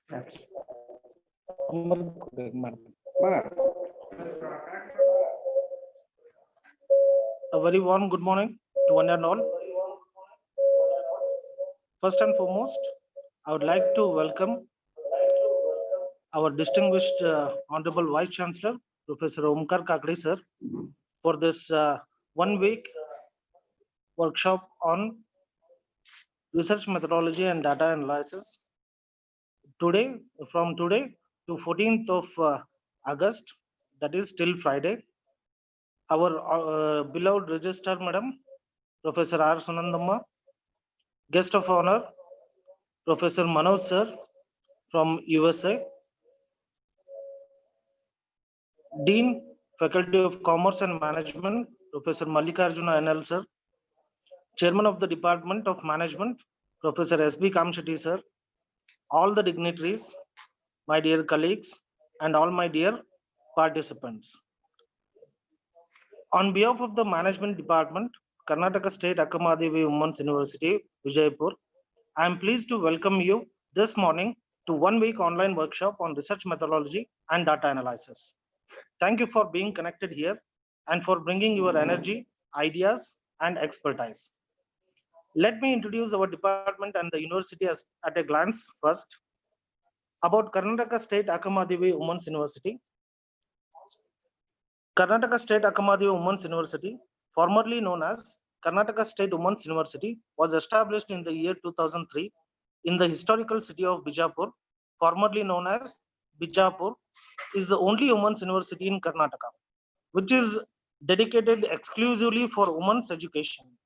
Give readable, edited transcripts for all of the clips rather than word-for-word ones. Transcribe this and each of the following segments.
A very warm good morning to one and all. First and foremost, I would like to welcome our distinguished Honorable Vice Chancellor, Professor Omkar Kakri sir, for this 1 week workshop on research methodology and data analysis. Today, from today to 14th of August, that is till Friday, our beloved Registrar Madam, Professor R. Sunandamma, guest of honor, Professor Manoj sir from USA, Dean, Faculty of Commerce and Management, Professor Mallikarjuna NL sir, Chairman of the Department of Management, Professor S.B. Kamshetty sir, all the dignitaries, my dear colleagues, and all my dear participants. On behalf of the Management Department, Karnataka State Akkamahadevi Women's University, Vijayapura, I am pleased to welcome you this morning to 1 week online workshop on research methodology and data analysis. Thank you for being connected here and for bringing your energy, ideas, and expertise. Let me introduce our department and the university at a glance first. About Karnataka State Akkamahadevi Women's University. Karnataka State Akkamahadevi Women's University, formerly known as Karnataka State Women's University, was established in the year 2003 in the historical city of Vijayapura, formerly known as Vijayapura, is the only women's university in Karnataka, which is dedicated exclusively for women's education.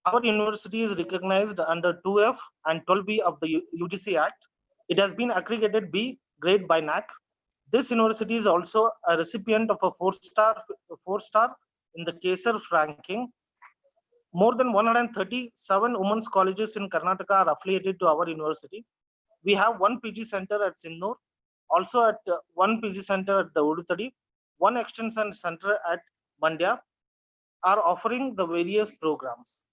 Our university is recognized under 2F and 12B of the UGC Act. It has been accredited B grade by NAC. This university is also a recipient of a four-star in the KSER ranking. More than 137 women's colleges in Karnataka are affiliated to our university. We have one PG center at Sinnoor, also at one PG center at the Udutadi, one extension center at Mandya are offering the various programs.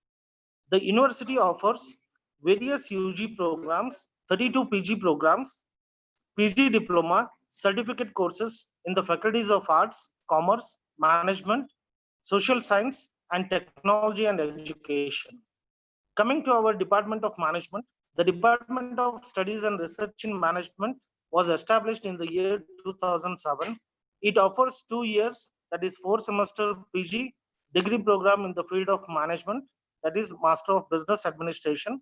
The university offers various UG programs, 32 PG programs, PG diploma, certificate courses in the faculties of arts, commerce, management, social science, and technology and education. Coming to our Department of Management, the Department of Studies and Research in Management was established in the year 2007. It offers 2 years, that is 4-semester PG degree program in the field of management, that is Master of Business Administration.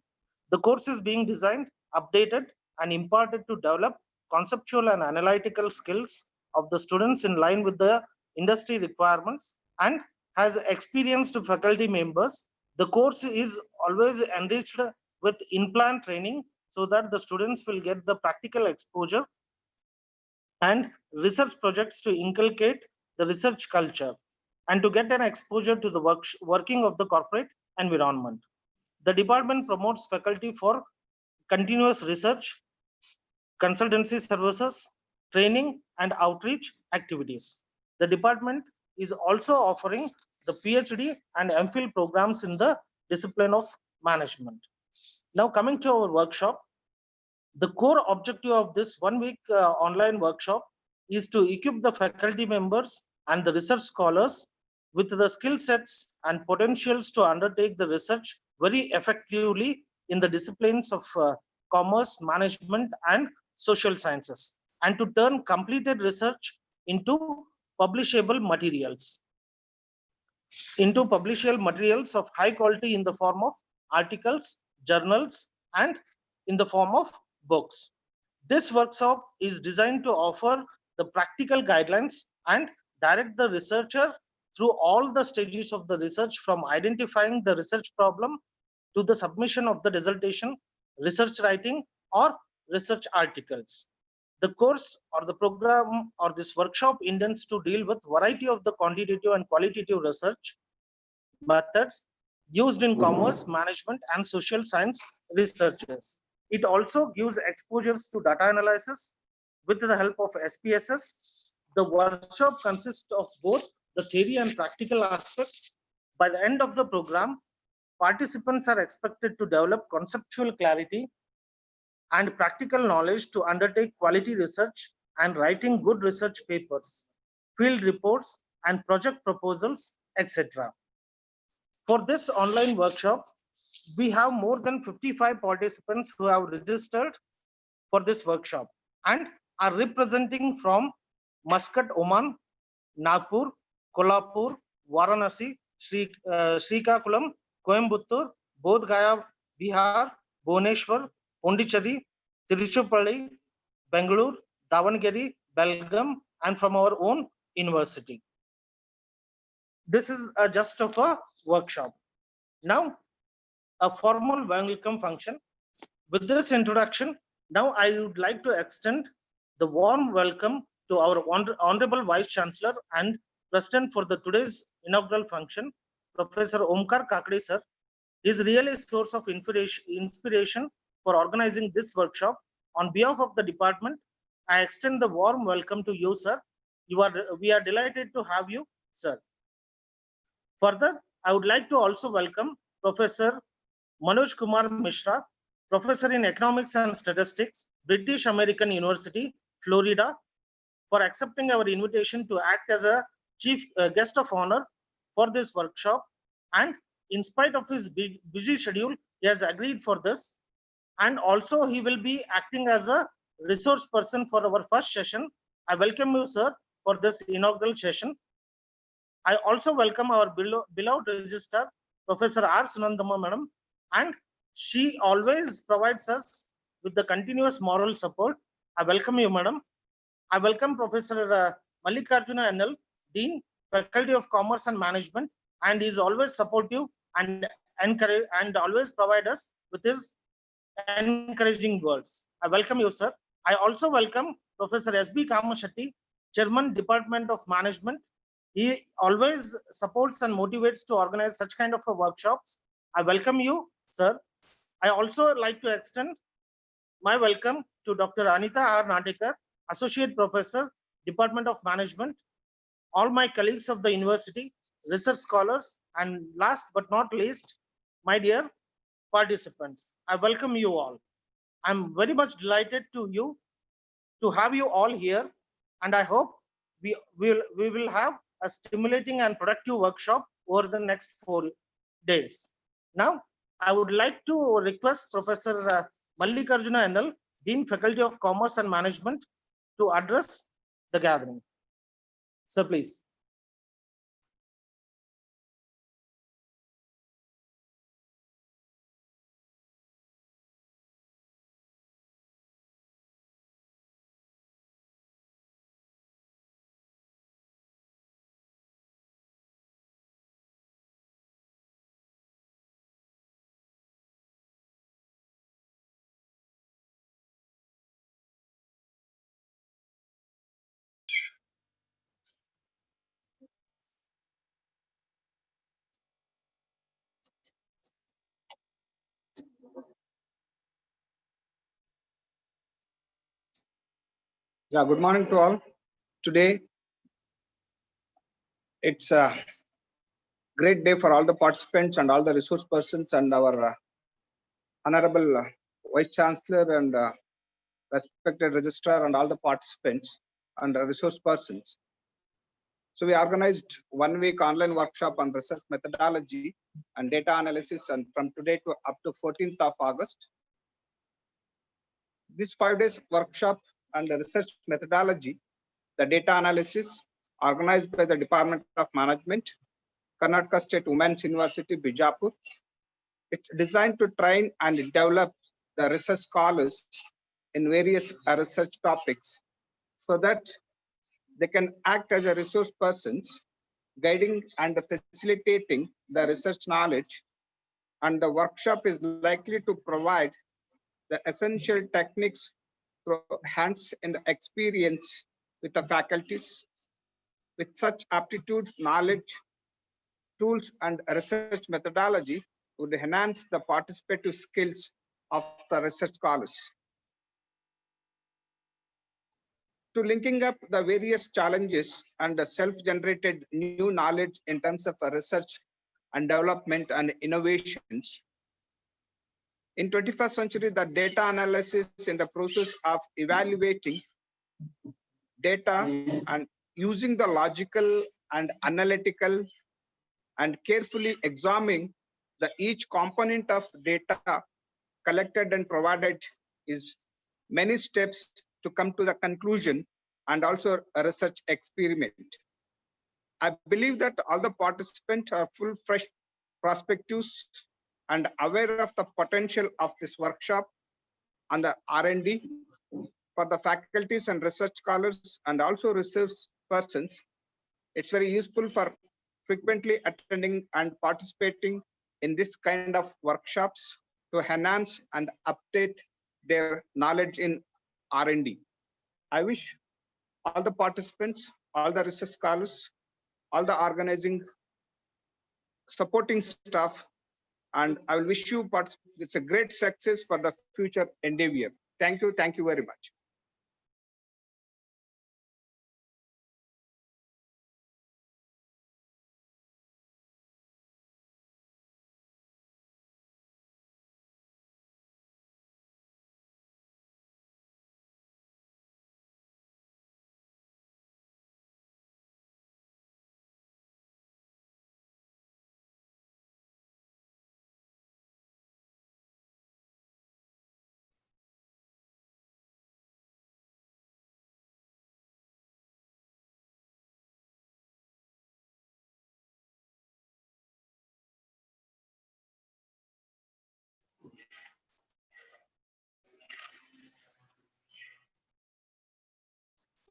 The course is being designed, updated, and imparted to develop conceptual and analytical skills of the students in line with the industry requirements and has experienced faculty members. The course is always enriched with in-plan training so that the students will get the practical exposure and research projects to inculcate the research culture and to get an exposure to the working of the corporate environment. The department promotes faculty for continuous research, consultancy services, training, and outreach activities. The department is also offering the PhD and MPhil programs in the discipline of management. Now coming to our workshop, the core objective of this 1 week online workshop is to equip the faculty members and the research scholars with the skill sets and potentials to undertake the research very effectively in the disciplines of commerce, management, and social sciences, and to turn completed research into publishable materials of high quality in the form of articles, journals, and in the form of books. This workshop is designed to offer the practical guidelines and direct the researcher through all the stages of the research, from identifying the research problem to the submission of the dissertation, research writing, or research articles. The course or the program or this workshop intends to deal with variety of the quantitative and qualitative research methods used in commerce, management, and social science researches. It also gives exposures to data analysis with the help of SPSS. The workshop consists of both the theory and practical aspects. By the end of the program, participants are expected to develop conceptual clarity and practical knowledge to undertake quality research and writing good research papers, field reports, and project proposals, etc. For this online workshop, we have more than 55 participants who have registered for this workshop and are representing from Muscat, Oman, Nagpur, Kolhapur, Varanasi, Srikakulam, Coimbatore, Bodh Gaya, Bihar, Bhubaneswar, Pondicherry, Tiruchirappalli, Bangalore, Davangere, Belgaum, and from our own university. This is just of a workshop. Now, a formal welcome function. With this introduction, now I would like to extend the warm welcome to our Honorable Vice Chancellor and President for the today's inaugural function, Professor Omkar Kakade sir. He is really a source of inspiration for organizing this workshop. On behalf of the department, I extend the warm welcome to you, sir. We are delighted to have you, sir. Further, I would like to also welcome Professor Manoj Kumar Mishra, Professor in Economics and Statistics, British American University, Florida, for accepting our invitation to act as a chief guest of honor for this workshop. And in spite of his busy schedule, he has agreed for this. And also he will be acting as a resource person for our first session. I welcome you, sir, for this inaugural session. I also welcome our beloved registrar, Professor R. Sunandama, madam, and she always provides us with the continuous moral support. I welcome you, madam. I welcome Professor Mallikarjuna NL, Dean, Faculty of Commerce and Management, and he is always supportive and encourage and always provide us with his encouraging words. I welcome you, sir. I also welcome Professor S.B. Kamashetty, Chairman, Department of Management. He always supports and motivates to organize such kind of workshops. I welcome you, sir. I also like to extend my welcome to Dr. Anita R. Natekar, Associate Professor, Department of Management, all my colleagues of the university, research scholars, and last but not least, my dear participants. I welcome you all. I'm very much delighted to have you all here, and I hope we will have a stimulating and productive workshop over the next 4 days. Now, I would like to request Professor Mallikarjuna NL, Dean, Faculty of Commerce and Management, to address the gathering. Sir, please. Yeah, good morning to all. Today, it's a great day for all the participants and all the resource persons and our Honorable Vice Chancellor and respected Registrar and all the participants and resource persons. So we organized 1 week online workshop on research methodology and data analysis, and from today to up to 14th of August. This 5 days workshop and the research methodology, the data analysis organized by the Department of Management, Karnataka State Women's University, Vijayapura. It's designed to train and develop the research scholars in various research topics so that they can act as a resource persons, guiding and facilitating the research knowledge. And the workshop is likely to provide the essential techniques through hands-on experience with the faculties. With such aptitude, knowledge, tools, and research methodology would enhance the participative skills of the research scholars. To linking up the various challenges and the self-generated new knowledge in terms of research and development and innovations, In 21st century, the data analysis in the process of evaluating data and using the logical and analytical and carefully examining the each component of data collected and provided is many steps to come to the conclusion and also a research experiment. I believe that all the participants are full fresh perspectives and aware of the potential of this workshop on the R&D for the faculties and research scholars and also research persons. It's very useful for frequently attending and participating in this kind of workshops to enhance and update their knowledge in R&D. I wish all the participants, all the research scholars, all the organizing supporting staff, and I will wish you it's a great success for the future endeavor. Thank you very much.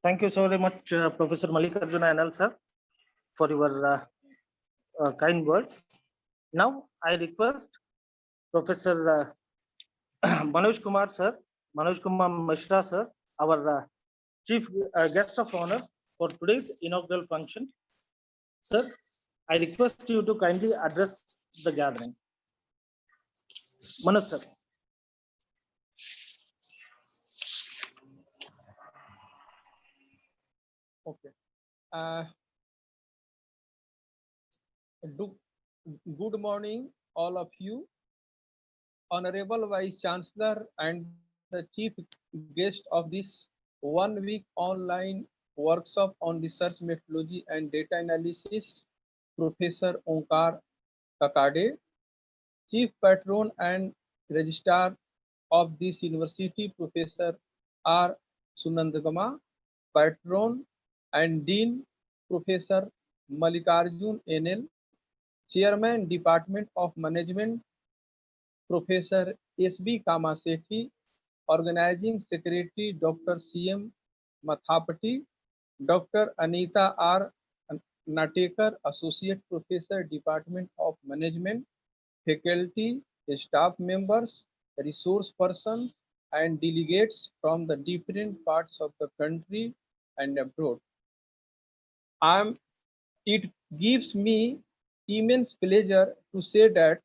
Thank you so very much, Professor Mallikarjuna Anal sir, for your kind words. Now I request Professor Manoj Kumar sir, Manoj Kumar Mishra sir, our chief guest of honor for today's inaugural function. Sir, I request you to kindly address the gathering. Manoj sir. Okay. Good morning, all of you. Honorable Vice Chancellor and the Chief Guest of this 1 week online workshop on research methodology and data analysis, Professor Onkar Kakade, Chief Patron and Registrar of this university, Professor R. Sunandagama, Patron and Dean, Professor Mallikarjun NL, Chairman, Department of Management, Professor S.B. Kamasethi, Organizing Secretary, Dr. C.M. Mathapati, Dr. Anita R. Natekar, Associate Professor, Department of Management, faculty, staff members, resource persons, and delegates from the different parts of the country and abroad. It gives me immense pleasure to say that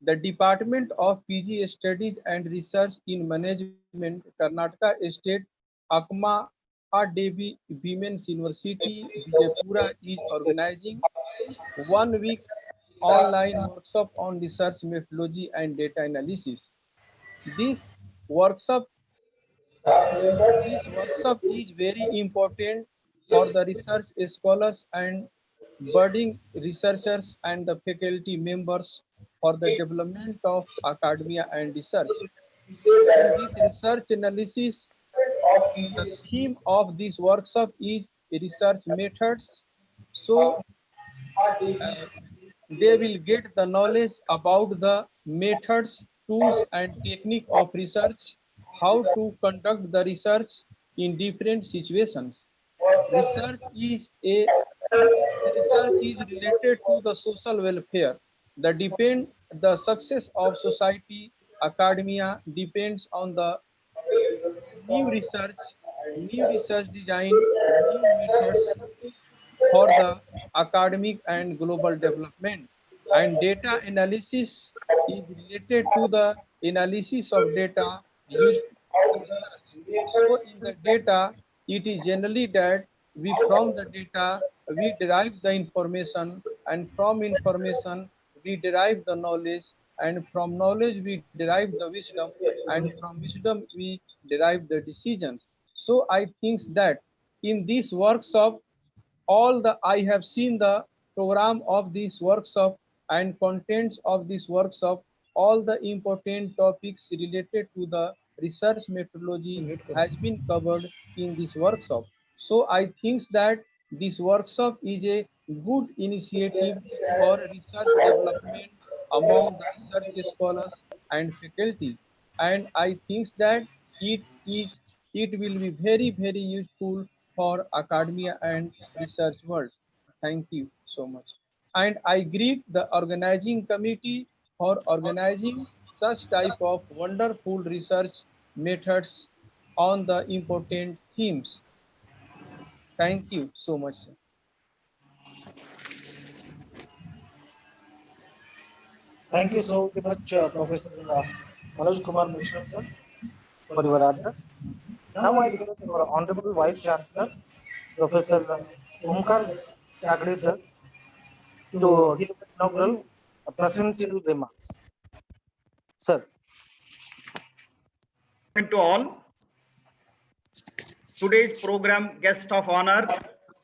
the Department of PG Studies and Research in Management, Karnataka State, Akkamahadevi Women's University, Vijayapura is organizing 1 week online workshop on research methodology and data analysis. This workshop is very important for the research scholars and budding researchers and the faculty members for the development of academia and research. In this research analysis, the theme of this workshop is research methods. So they will get the knowledge about the methods, tools, and technique of research, how to conduct the research in different situations. Research is related to the social welfare. The success of society, academia depends on the new research design, new methods for the academic and global development. And data analysis is related to the analysis of data used in research. So in the data, it is generally that from the data, we derive the information, and from information, we derive the knowledge, and from knowledge we derive the wisdom, and from wisdom we derive the decisions. So I think that in this workshop, all the I have seen the program of this workshop and contents of this workshop, all the important topics related to the research methodology has been covered in this workshop. So I think that this workshop is a good initiative for research development among the research scholars and faculty. And I think that it is it will be very useful for academia and research world. Thank you so much. And I greet the organizing committee for organizing such type of wonderful research methods on the important themes. Thank you so much, sir. Thank you so very much, Professor Manoj Kumar Mishra, sir, for your address. Now I request our Honorable Vice Chancellor, Professor Omkar Kakade, sir, to give the inaugural presidential remarks. Sir. To all, today's program guest of honor,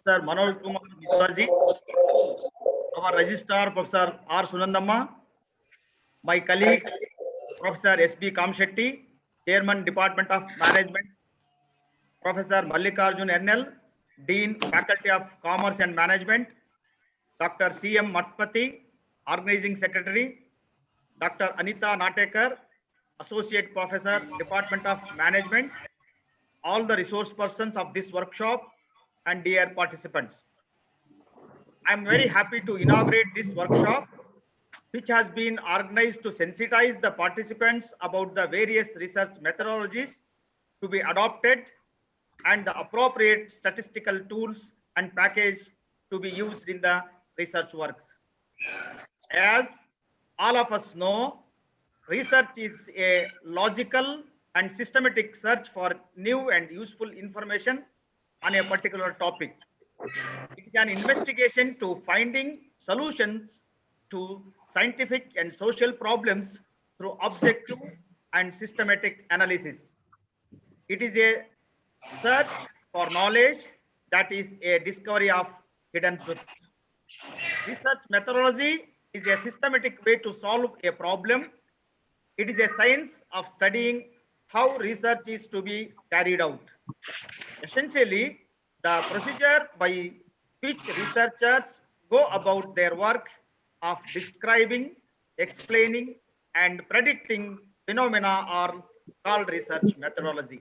Sir Manoj Kumar Mishra, our registrar, Professor R. Sunandamma, my colleagues, Professor S.B. Kamshetty, Chairman, Department of Management, Professor Mallikarjun N.L., Dean, Faculty of Commerce and Management, Dr. C.M. Matpati, Organizing Secretary, Dr. Anita Natekar, Associate Professor, Department of Management, all the resource persons of this workshop, and dear participants. I am very happy to inaugurate this workshop, which has been organized to sensitize the participants about the various research methodologies to be adopted and the appropriate statistical tools and package to be used in the research works. As all of us know, research is a logical and systematic search for new and useful information on a particular topic. It is an investigation to finding solutions to scientific and social problems through objective and systematic analysis. It is a search for knowledge that is a discovery of hidden truths. Research methodology is a systematic way to solve a problem. It is a science of studying how research is to be carried out. Essentially, the procedure by which researchers go about their work of describing, explaining, and predicting phenomena are called research methodology.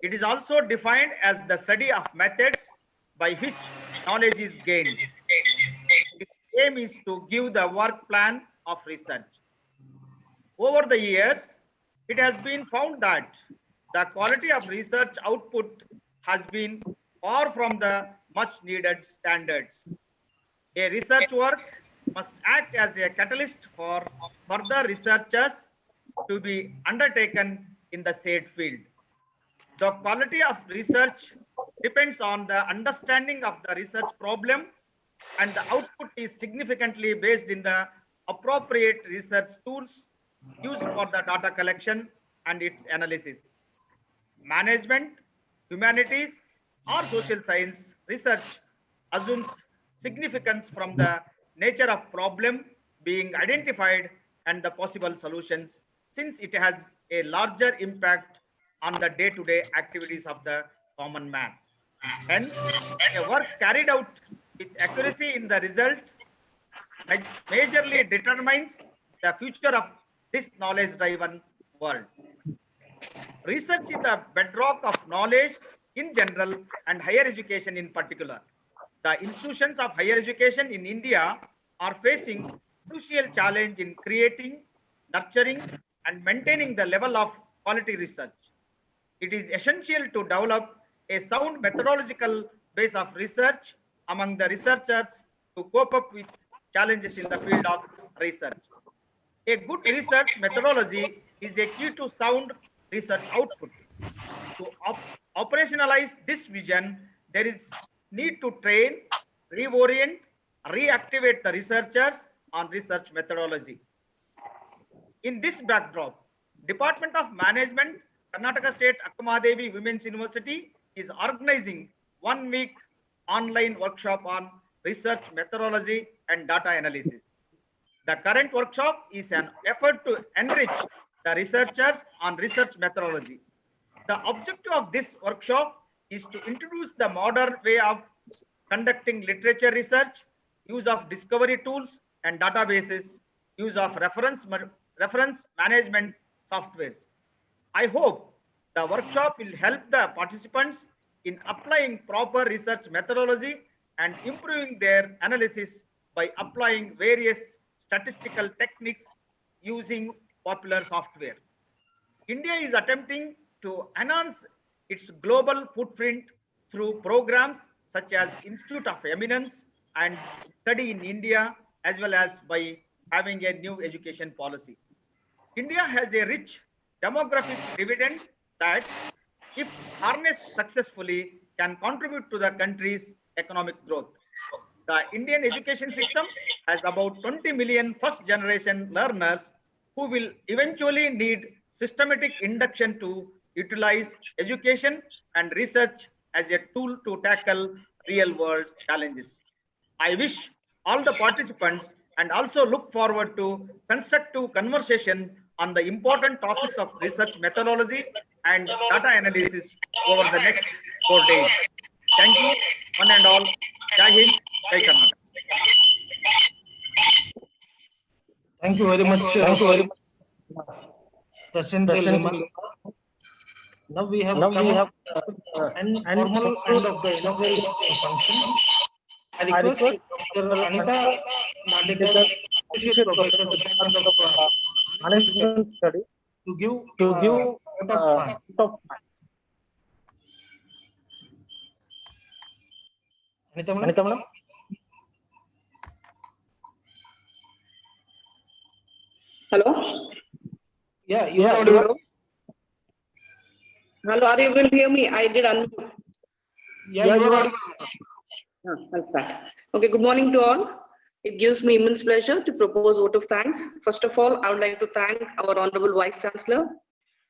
It is also defined as the study of methods by which knowledge is gained. Its aim is to give the work plan of research. Over the years, it has been found that the quality of research output has been far from the much needed standards. A research work must act as a catalyst for further researches to be undertaken in the said field. The quality of research depends on the understanding of the research problem, and the output is significantly based in the appropriate research tools used for the data collection and its analysis. Management, humanities, or social science research assumes significance from the nature of problem being identified and the possible solutions, since it has a larger impact on the day-to-day activities of the common man. Hence, a work carried out with accuracy in the results majorly determines the future of this knowledge-driven world. Research is the bedrock of knowledge in general and higher education in particular. The institutions of higher education in India are facing crucial challenge in creating, nurturing, and maintaining the level of quality research. It is essential to develop a sound methodological base of research among the researchers to cope up with challenges in the field of research. A good research methodology is a key to sound research output. To operationalize this vision, there is need to train, reorient, reactivate the researchers on research methodology. In this backdrop, Department of Management, Karnataka State Akkamahadevi Women's University is organizing 1 week online workshop on research methodology and data analysis. The current workshop is an effort to enrich the researchers on research methodology. The objective of this workshop is to introduce the modern way of conducting literature research, use of discovery tools and databases, use of reference management softwares. I hope the workshop will help the participants in applying proper research methodology and improving their analysis by applying various statistical techniques using popular software. India is attempting to enhance its global footprint through programs such as Institute of Eminence and Study in India, as well as by having a new education policy. India has a rich demographic dividend that, if harnessed successfully, can contribute to the country's economic growth. The Indian education system has about 20 million first generation learners who will eventually need systematic induction to utilize education and research as a tool to tackle real world challenges. I wish all the participants and also look forward to constructive conversation on the important topics of research methodology and data analysis over the next 4 days. Thank you, one and all. Jai Hind, Jai Karnataka. Thank you very much, Presidential remarks. Now we have come an formal end of the inaugural function. I request Dr. Anita Mandekar, Associate Professor, Department of Management Study, to give vote of thanks. Anita Madam? Hello? Yeah, you are audible. Hello, are you able to hear me? I did unmute. Yeah, you are audible. I'll start. Okay, good morning to all. It gives me immense pleasure to propose vote of thanks. First of all, I would like to thank our Honorable Vice Chancellor,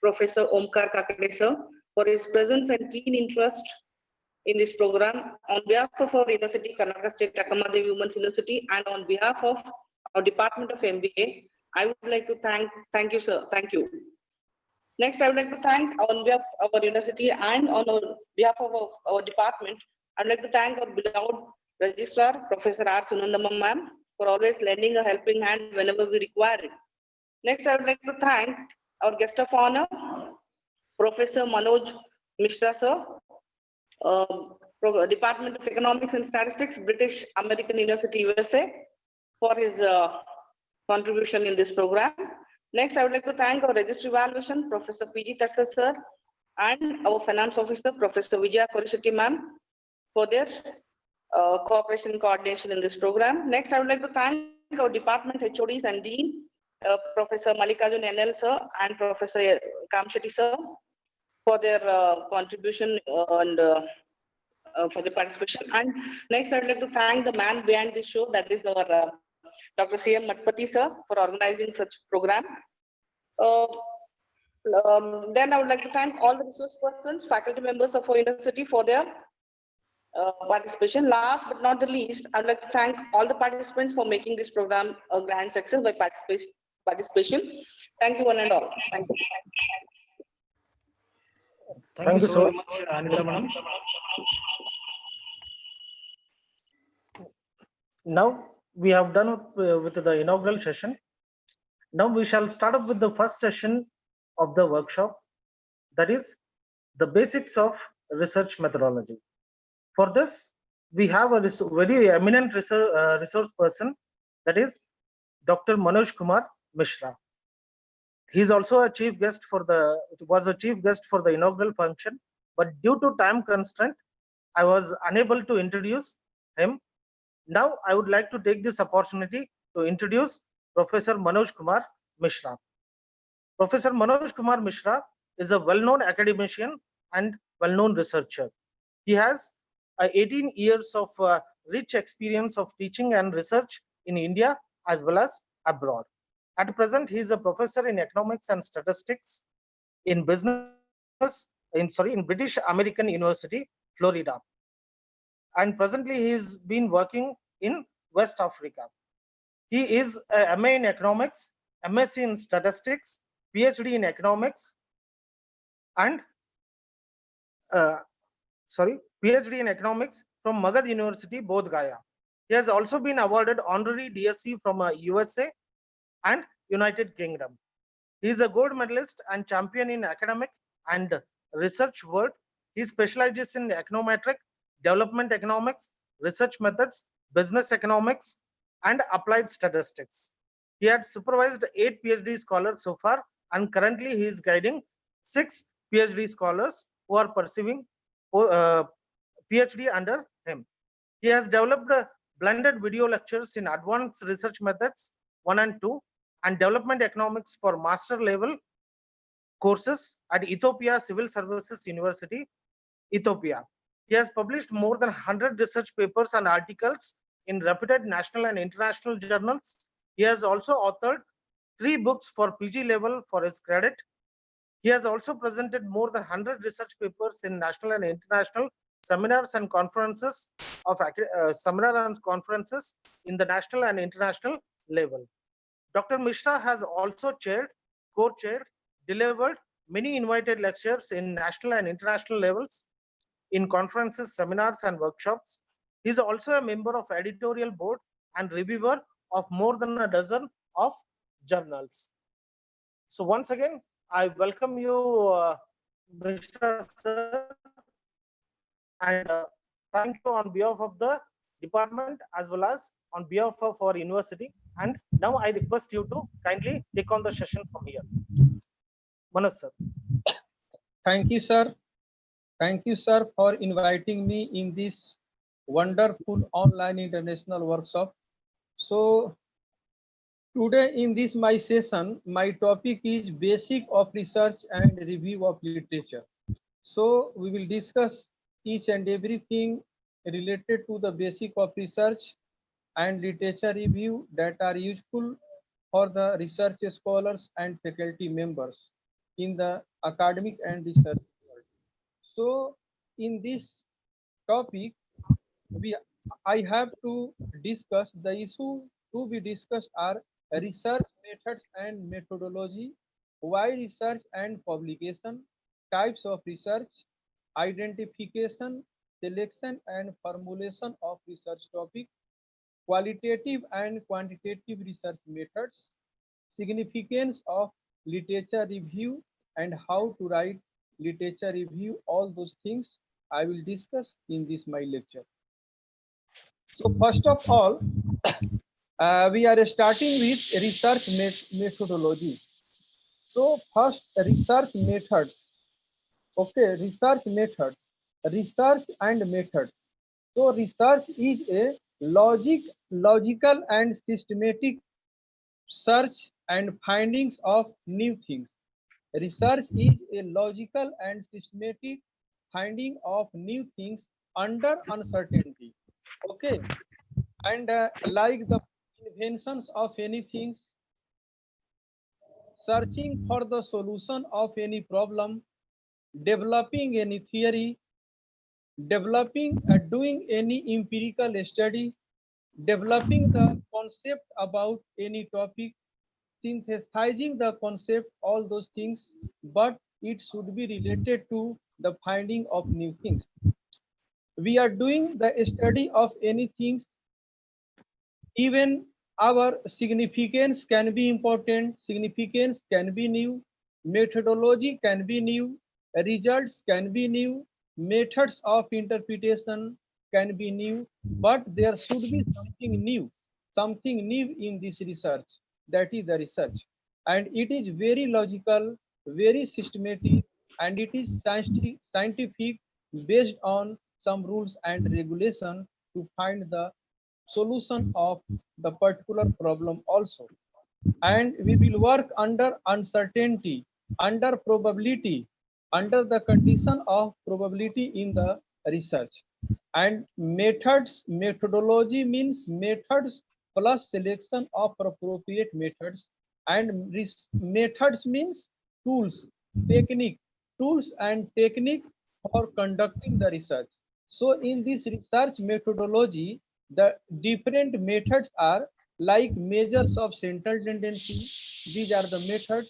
Professor Omkar Kakade sir, for his presence and keen interest in this program. On behalf of our university, Karnataka State Akkamahadevi Women's University, and on behalf of our Department of MBA, I would like to thank you, sir. Thank you. Next, I would like to thank on behalf of our university and on behalf of our department, I'd like to thank our beloved Registrar, Professor R. Sunandamma ma'am, for always lending a helping hand whenever we require it. Next, I would like to thank our guest of honor, Professor Manoj Mishra sir, Department of Economics and Statistics, British American University, USA, for his contribution in this program. Next, I would like to thank our registry evaluation, Professor P.G. Taksar sir, and our finance officer, Professor Vijayapura ma'am, for their cooperation and coordination in this program. Next, I would like to thank our department HODs and Dean, Professor Mallikarjun NL sir and Professor Kamshetty sir, for their contribution and for the participation. And next, I would like to thank the man behind this show, that is our Dr. C.M. Matpati sir, for organizing such program. Then I would like to thank all the resource persons, faculty members of our university for their participation. Last but not the least, I would like to thank all the participants for making this program a grand success by participation. Thank you one and all. Thank you. Thank you so much, Anita Madam. Now we have done with the inaugural session. Now we shall start up with the first session of the workshop, that is the basics of research methodology. For this, we have a very eminent resource person, that is Dr. Manoj Kumar Mishra. He is also a chief guest for the inaugural function, but due to time constraint, I was unable to introduce him. Now I would like to take this opportunity to introduce Professor Manoj Kumar Mishra. Professor Manoj Kumar Mishra is a well-known academician and well-known researcher. He has 18 years of rich experience of teaching and research in India as well as abroad. At present, he is a professor in economics and statistics in British American University, Florida. And presently he has been working in West Africa. He is a MA in economics, MSc in statistics, PhD in economics, and PhD in economics from Magad University, Bodh Gaya. He has also been awarded honorary DSc from USA and United Kingdom. He is a gold medalist and champion in academic and research world. He specializes in econometric, development economics, research methods, business economics, and applied statistics. He had supervised 8 PhD scholars so far, and currently he is guiding 6 PhD scholars who are pursuing PhD under him. He has developed blended video lectures in advanced research methods 1 and 2 and development economics for master level courses at Ethiopia Civil Services University, Ethiopia. He has published more than 100 research papers and articles in reputed national and international journals. He has also authored 3 books for PG level for his credit. He has also presented more than 100 research papers in national and international seminars and conferences in the national and international level. Dr. Mishra has also chaired, co-chaired, delivered many invited lectures in national and international levels in conferences, seminars, and workshops. He is also a member of editorial board and reviewer of more than a dozen of journals. So once again, I welcome you, Mishra sir, and thank you on behalf of the department as well as on behalf of our university. And now I request you to kindly take on the session from here. Manoj sir. Thank you, sir. Thank you, sir, for inviting me in this wonderful online international workshop. So today in this my session, my topic is basic of research and review of literature. So we will discuss each and everything related to the basic of research and literature review that are useful for the research scholars and faculty members in the academic and research world. So in this topic, I have to discuss the issue to be discussed are research methods and methodology, why research and publication, types of research, identification, selection and formulation of research topic, qualitative and quantitative research methods, significance of literature review and how to write literature review, all those things I will discuss in this my lecture. So first of all, we are starting with research methodology. So first research methods. Okay, research method, research and method. So research is a logical and systematic search and findings of new things. Research is a logical and systematic finding of new things under uncertainty. Okay, and like the inventions of anything, searching for the solution of any problem, developing any theory, doing any empirical study, developing the concept about any topic, synthesizing the concept, all those things, but it should be related to the finding of new things. We are doing the study of anything, even our significance can be important, significance can be new, methodology can be new, results can be new, methods of interpretation can be new, but there should be something new in this research. That is the research. And it is very logical, very systematic, and it is scientific based on some rules and regulation to find the solution of the particular problem also. And we will work under uncertainty, under probability, under the condition of probability in the research. And methodology means methods plus selection of appropriate methods. and methods means tools, technique, tools and technique for conducting the research. So in this research methodology, the different methods are like measures of central tendency. These are the methods.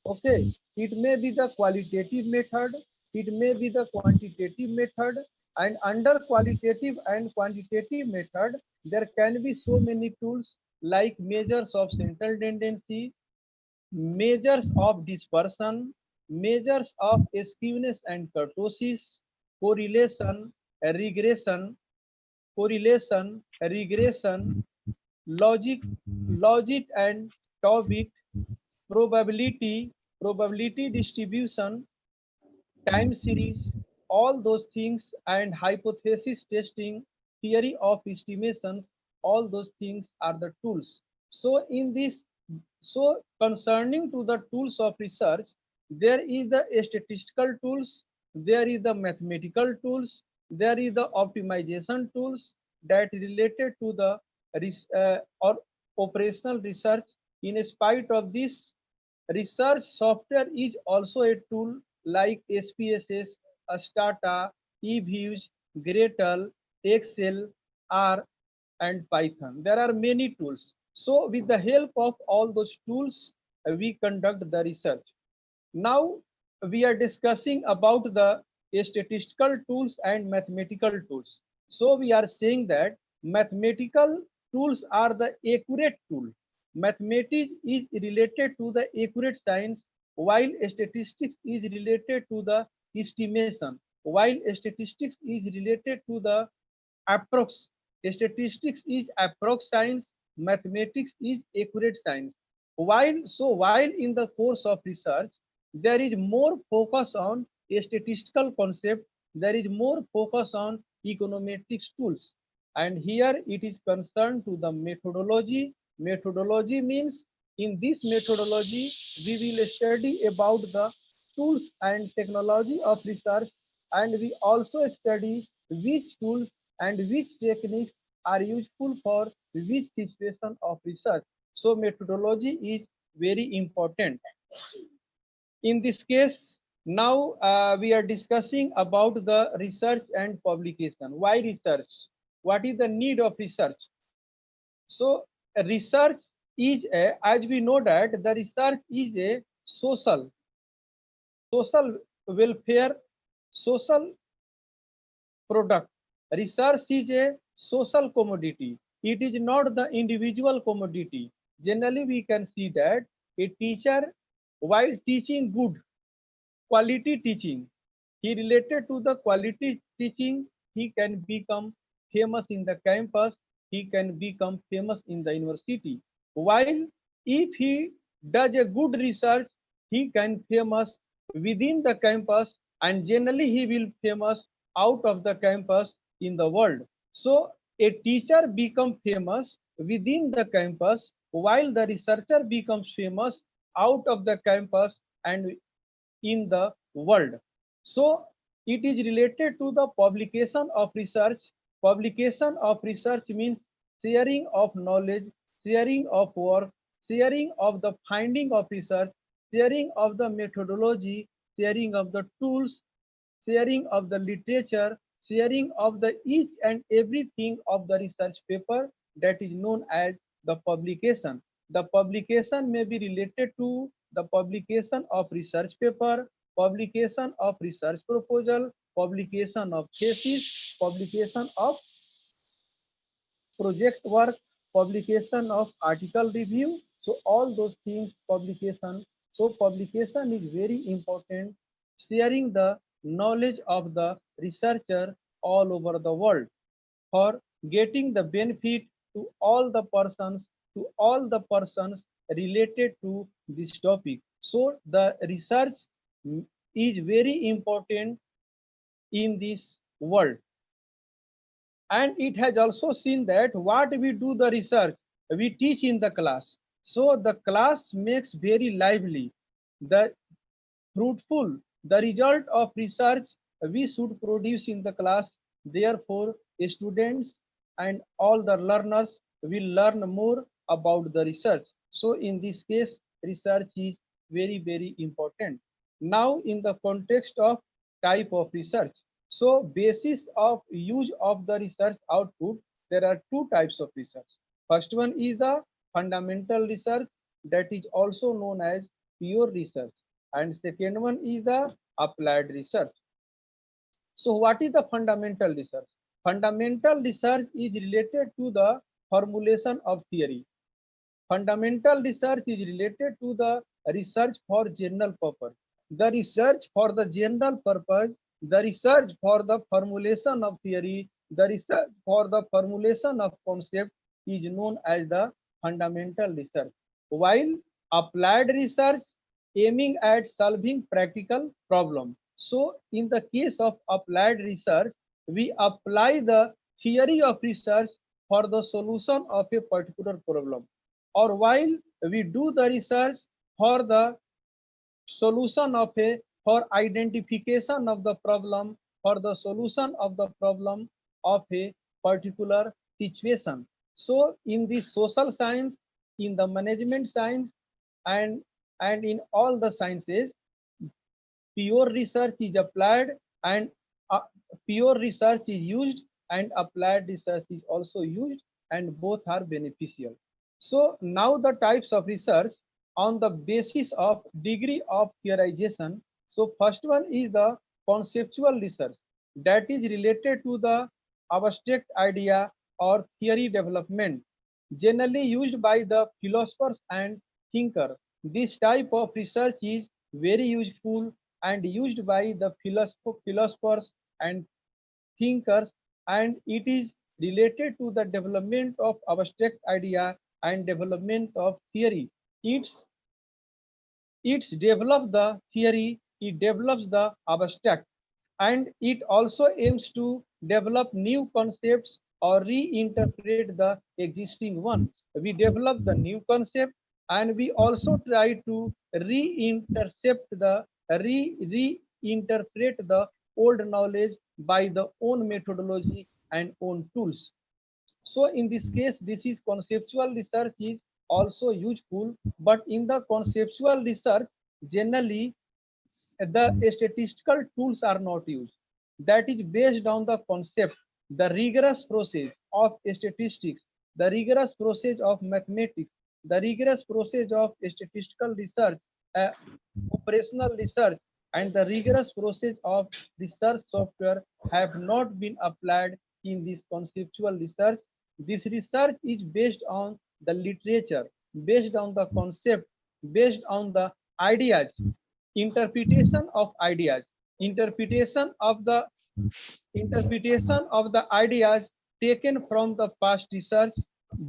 Okay, it may be the qualitative method, it may be the quantitative method, and under qualitative and quantitative method, there can be so many tools like measures of central tendency, measures of dispersion, measures of skewness and kurtosis, correlation, regression, logic, logic and topic, probability, probability distribution, time series, all those things, and hypothesis testing, theory of estimations, all those things are the tools. So in this, so concerning to the tools of research, there is the statistical tools, there is the mathematical tools, there is the optimization tools that related to the or operational research. In spite of this, research software is also a tool like SPSS, Stata, eViews, Gretel, Excel, R, and Python. There are many tools. So with the help of all those tools, we conduct the research. Now we are discussing about the statistical tools and mathematical tools. So we are saying that mathematical tools are the accurate tool. Mathematics is related to the accurate science, while statistics is related to the estimation, while statistics is related to the approx. Statistics is approx science, mathematics is accurate science. While in the course of research, there is more focus on a statistical concept, there is more focus on econometrics tools. And here it is concerned to the methodology. Methodology means in this methodology, we will study about the tools and technology of research, and we also study which tools and which techniques are useful for which situation of research. So methodology is very important. In this case, now we are discussing about the research and publication. Why research? What is the need of research? So research is a, as we know that the research is a social welfare, social product. Research is a social commodity. It is not the individual commodity. Generally, we can see that a teacher, while teaching good quality teaching, he related to the quality teaching, he can become famous in the campus, he can become famous in the university. While if he does a good research, he can famous within the campus, and generally he will famous out of the campus in the world. So a teacher become famous within the campus, while the researcher becomes famous out of the campus and in the world. So it is related to the publication of research. Publication of research means sharing of knowledge, sharing of work, sharing of the finding of research, sharing of the methodology, sharing of the tools, sharing of the literature, sharing of the each and everything of the research paper, that is known as the publication. The publication may be related to the publication of research paper, publication of research proposal, publication of thesis, publication of project work, publication of article review. So all those things publication. So publication is very important, sharing the knowledge of the researcher all over the world for getting the benefit to all the persons related to this topic. So the research is very important in this world. And it has also seen that what we do the research, we teach in the class. So the class makes very lively, the fruitful, the result of research we should produce in the class. Therefore, students and all the learners will learn more about the research. So in this case, research is very important. Now in the context of type of research, so basis of use of the research output, there are two types of research. First one is the fundamental research, that is also known as pure research, and second one is the applied research. So what is the fundamental research? Fundamental research is related to the formulation of theory. Fundamental research is related to the research for general purpose. The research for the general purpose, the research for the formulation of theory, the research for the formulation of concept is known as the fundamental research. While applied research aiming at solving practical problem. So in the case of applied research, we apply the theory of research for the solution of a particular problem, or while we do the research for the solution of a, for identification of the problem, for the solution of the problem of a particular situation. So in the social science, in the management science, and in all the sciences, pure research is applied, and uh, pure research is used, and applied research is also used, and both are beneficial. So now the types of research on the basis of degree of theorization. So first one is the conceptual research, that is related to the abstract idea or theory development, generally used by the philosophers and thinkers. This type of research is very useful and used by the philosophers and thinkers, and it is related to the development of abstract idea and development of theory. It's it's develop the theory, it develops the abstract, and it also aims to develop new concepts or reinterpret the existing one. We develop the new concept, and we also try to reinterpret the old knowledge by the own methodology and own tools. So in this case, this is conceptual research is also useful, but in the conceptual research, generally the statistical tools are not used. That is based on the concept, the rigorous process of statistics, the rigorous process of mathematics, the rigorous process of statistical research, uh, operational research, and the rigorous process of research software have not been applied in this conceptual research. This research is based on the literature, based on the concept, based on the ideas, interpretation of ideas, interpretation of the interpretation of the ideas taken from the past research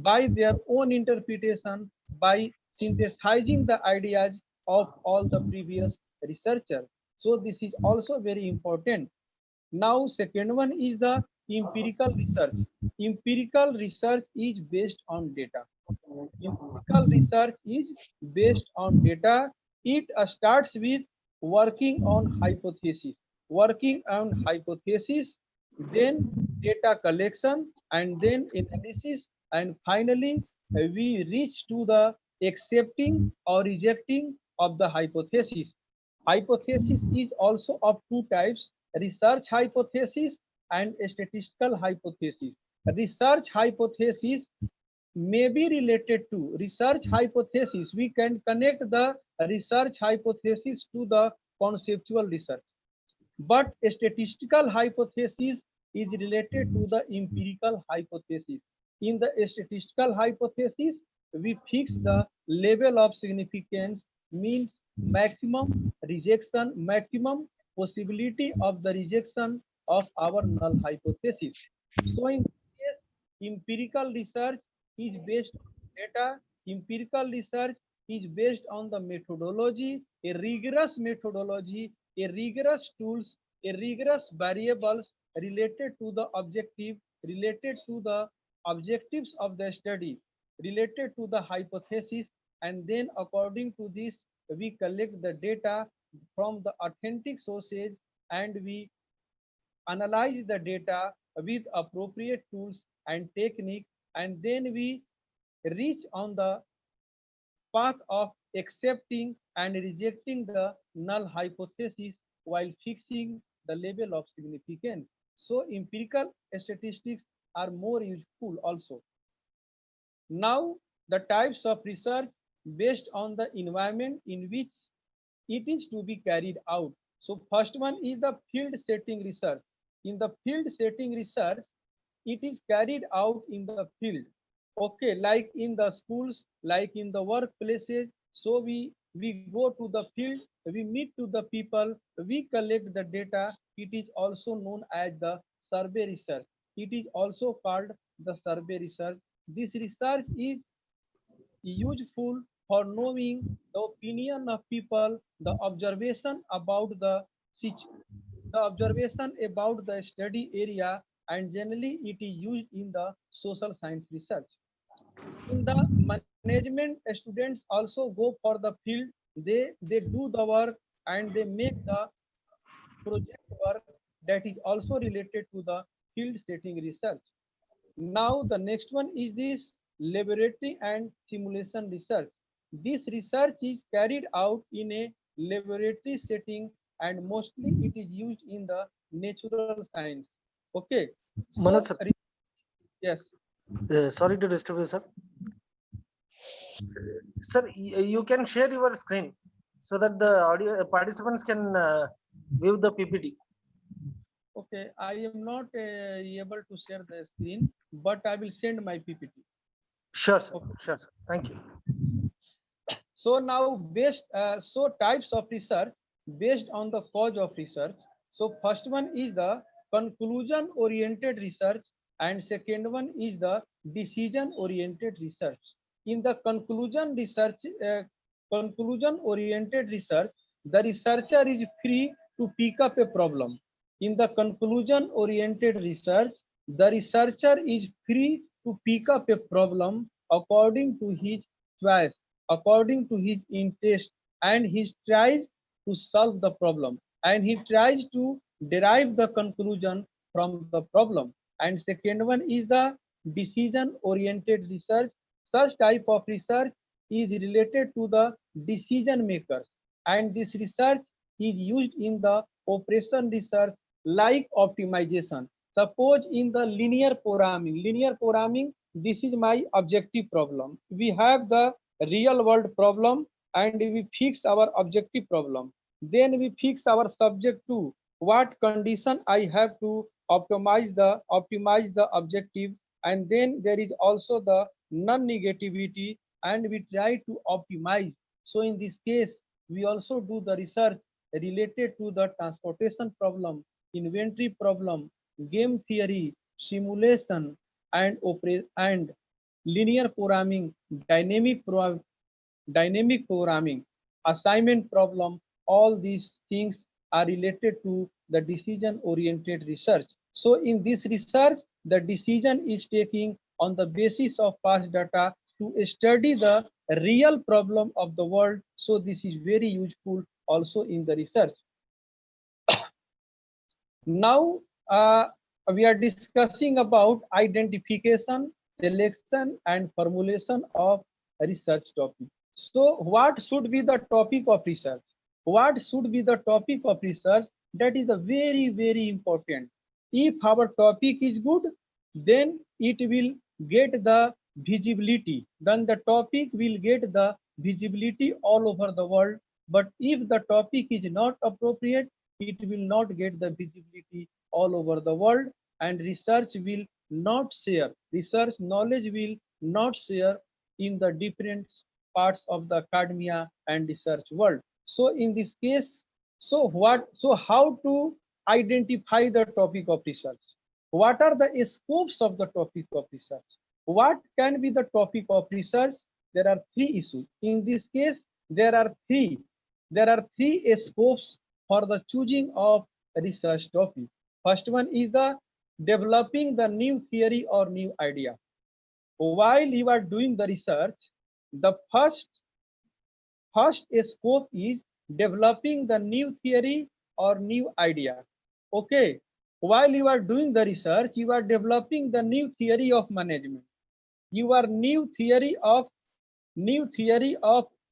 by their own interpretation, by synthesizing the ideas of all the previous researchers. So this is also very important. Now second one is the empirical research. Empirical research is based on data. Empirical research is based on data. It starts with working on hypothesis, then data collection, and then analysis, and finally we reach to the accepting or rejecting of the hypothesis. Hypothesis is also of two types: research hypothesis and statistical hypothesis. Research hypothesis may be related to research hypothesis. We can connect the research hypothesis to the conceptual research. But statistical hypothesis is related to the empirical hypothesis. In the statistical hypothesis, we fix the level of significance, means maximum rejection, maximum possibility of the rejection of our null hypothesis. So in this case, empirical research is based on data. Empirical research is based on the methodology, a rigorous methodology, a rigorous tools, a rigorous variables related to the objective, related to the objectives of the study, related to the hypothesis, and then according to this, we collect the data from the authentic sources, and we analyze the data with appropriate tools and technique, and then we reach on the path of accepting and rejecting the null hypothesis while fixing the level of significance. So empirical statistics are more useful also. Now, the types of research based on the environment in which it is to be carried out. So first one is the field setting research. In the field setting research, it is carried out in the field. Okay, like in the schools, like in the workplaces. So we go to the field, we meet to the people, we collect the data. It is also known as the survey research. It is also called the survey research. This research is useful for knowing the opinion of people, the observation about the observation about the study area, and generally it is used in the social science research. In the management, students also go for the field. They do the work and they make the project work that is also related to the field setting research. Now the next one is this laboratory and simulation research. This research is carried out in a laboratory setting and mostly it is used in the natural science. Okay. So Manoj, sir, yes. sorry to disturb you, sir. Sir, you can share your screen so that the audio participants can view the PPT. Okay. I am not able to share the screen, but I will send my PPT. Sure, sir. Okay. Sure, sir. Thank you. So now so types of research based on the cause of research. So first one is the conclusion oriented research and second one is the decision oriented research. In the conclusion oriented research, the researcher is free to pick up a problem. In the conclusion oriented research, the researcher is free to pick up a problem according to his choice, according to his interest, and he tries to solve the problem and he tries to derive the conclusion from the problem. And second one is the decision oriented research. Such type of research is related to the decision makers and this research is used in the operation research like optimization. Suppose in the linear programming, this is my objective problem. We have the real world problem and we fix our objective problem. Then we fix our subject to what condition I have to optimize the objective, and then there is also the non-negativity and we try to optimize. So in this case, we also do the research related to the transportation problem, inventory problem, game theory, simulation, and linear programming, dynamic programming, assignment problem. All these things are related to the decision oriented research. So in this research, the decision is taking on the basis of past data to study the real problem of the world. So this is very useful also in the research. Now we are discussing about identification, selection, and formulation of research topic. So what should be the topic of research? What should be the topic of research? That is a very important. If our topic is good, then it will get the visibility. Then the topic will get the visibility all over the world. But if the topic is not appropriate, it will not get the visibility all over the world and research will not share. Research knowledge will not share in the different parts of the academia and research world. So in this case, so how to identify the topic of research? What are the scopes of the topic of research? What can be the topic of research? There are three issues. In this case, there are three scopes for the choosing of research topic. First one is the developing the new theory or new idea. While you are doing the research, the first scope is developing the new theory or new idea. Okay, while you are doing the research, you are developing the new theory of management. your new theory of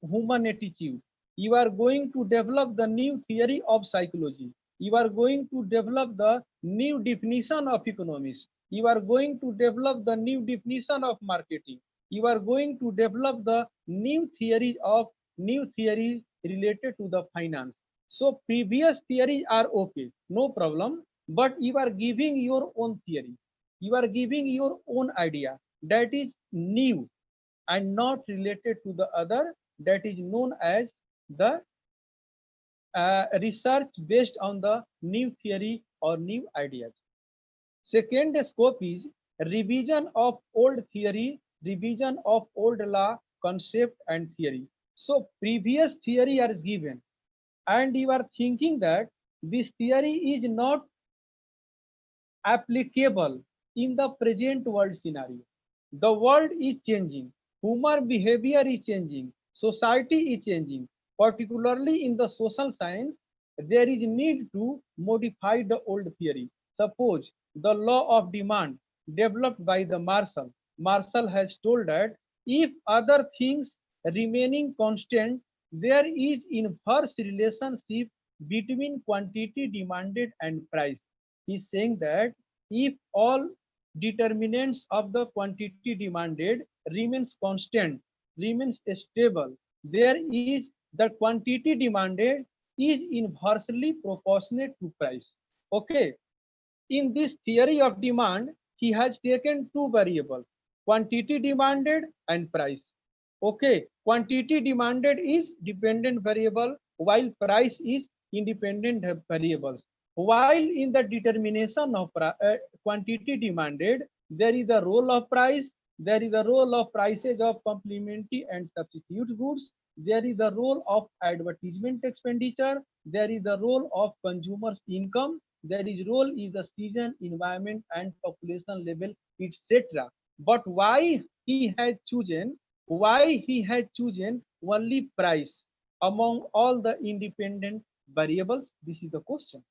human attitude. You are going to develop the new theory of psychology. You are going to develop the new definition of economics. You are going to develop the new definition of marketing. You are going to develop the new theories related to the finance. So previous theories are okay, no problem, but you are giving your own theory. You are giving your own idea that is new and not related to the other, that is known as the research based on the new theory or new ideas. Second scope is revision of old theory, revision of old law, concept and theory. So previous theory are given and you are thinking that this theory is not applicable in the present world scenario. The world is changing, human behavior is changing, society is changing. Particularly in the social science, there is need to modify the old theory. Suppose the law of demand developed by the Marshall. Marshall has told that if other things remaining constant, there is inverse relationship between quantity demanded and price. He is saying that if all determinants of the quantity demanded remains constant, remains stable, there is the quantity demanded is inversely proportionate to price. Okay. In this theory of demand, he has taken two variables, quantity demanded and price. Okay, quantity demanded is dependent variable while price is independent variables. While in the determination of quantity demanded, there is a role of price, there is a role of prices of complementary and substitute goods, there is a role of advertisement expenditure, there is a role of consumers income, there is role is the season, environment and population level, etc. But why he has chosen only price among all the independent variables? This is the question.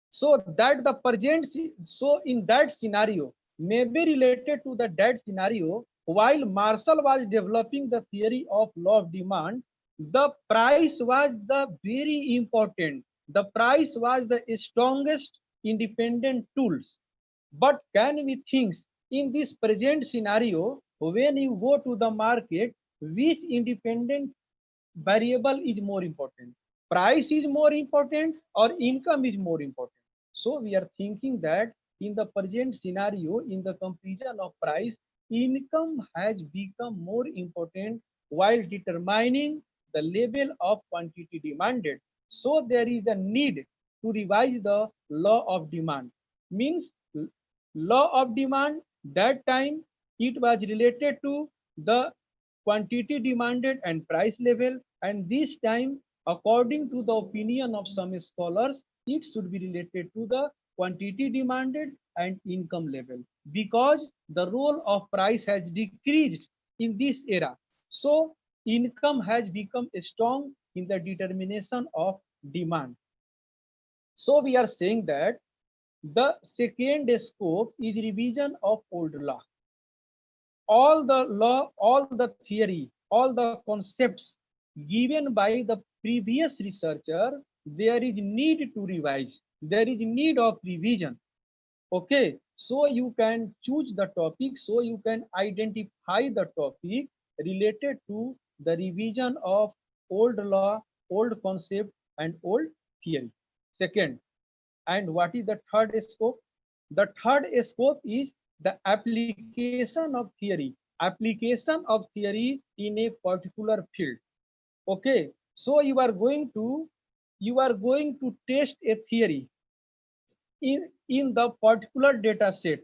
So that the present, so in that scenario may be related to the that scenario, while Marshall was developing the theory of law of demand, the price was the very important. The price was the strongest independent tools. But can we think in this present scenario, when you go to the market, which independent variable is more important? Price is more important or income is more important? So we are thinking that in the present scenario, in the comparison of price, income has become more important while determining the level of quantity demanded. So there is a need to revise the law of demand. Means law of demand, that time it was related to the quantity demanded and price level, and this time according to the opinion of some scholars it should be related to the quantity demanded and income level, because the role of price has decreased in this era. So income has become strong in the determination of demand. So we are saying that the second scope is revision of old law. All the law, all the theory, all the concepts given by the previous researcher, there is need to revise. There is need of revision. Okay, so you can choose the topic, so you can identify the topic related to the revision of old law, old concept, and old theory. Second, and what is the third scope? The third scope is the application of theory. Application of theory in a particular field. Okay, so you are going to test a theory in the particular data set.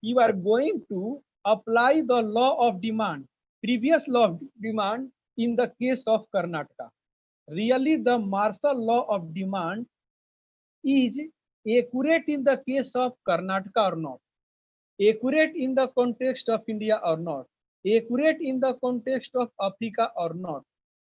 You are going to apply the law of demand, previous law of demand in the case of Karnataka. Really, the Marshall law of demand is accurate in the case of Karnataka or not? Accurate in the context of India or not? Accurate in the context of Africa or not?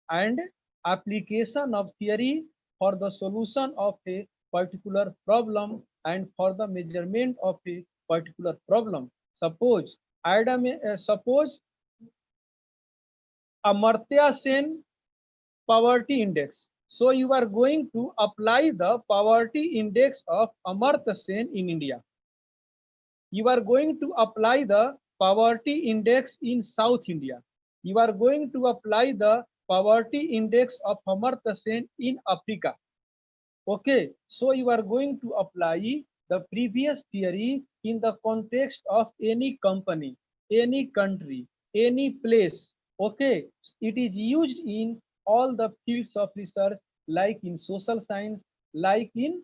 And application of theory for the solution of a particular problem and for the measurement of a particular problem. Suppose Suppose Amartya Sen poverty index. So you are going to apply the poverty index of Amartya Sen in India. You are going to apply the poverty index in South India. You are going to apply the poverty index of Amartya Sen in Africa. Okay, so you are going to apply the previous theory in the context of any company, any country, any place. Okay, it is used in all the fields of research, like in social science, like in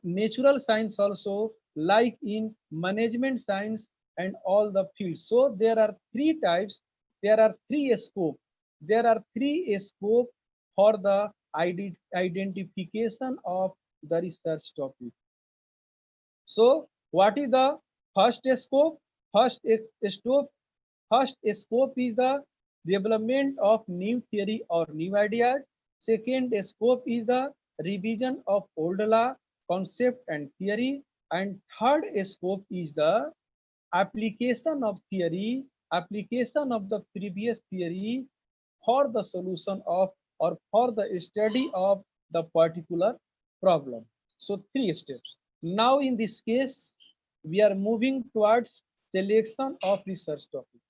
natural science also, like in management science, and all the fields. So there are three types. There are three scope. There are three scope for the identification of the research topic. So what is the first scope? Scope, first scope is the development of new theory or new ideas. Second scope is the revision of old law, concept and theory. And third scope is the application of theory, application of the previous theory for the solution of or for the study of the particular problem. So three steps. Now in this case, we are moving towards selection of research topic.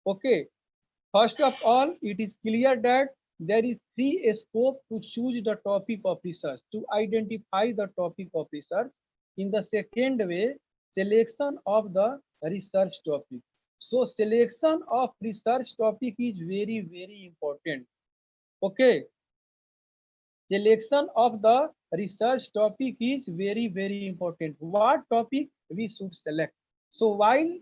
Okay. First of all, it is clear that there is three scope to choose the topic of research, to identify the topic of research. In the second way, selection of the research topic. So selection of research topic is very, very important. Okay, selection of the research topic is very, very important. What topic we should select? So while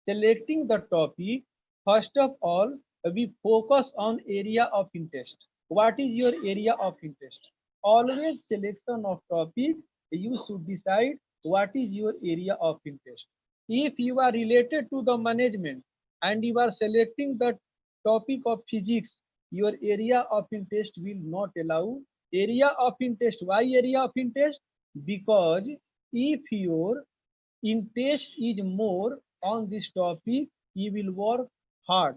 selecting the topic, first of all, we focus on area of interest. What is your area of interest? Always selection of topic, you should decide what is your area of interest. If you are related to the management and you are selecting the topic of physics, your area of interest will not allow. Area of interest. Why area of interest? Because if your interest is more on this topic, you will work hard.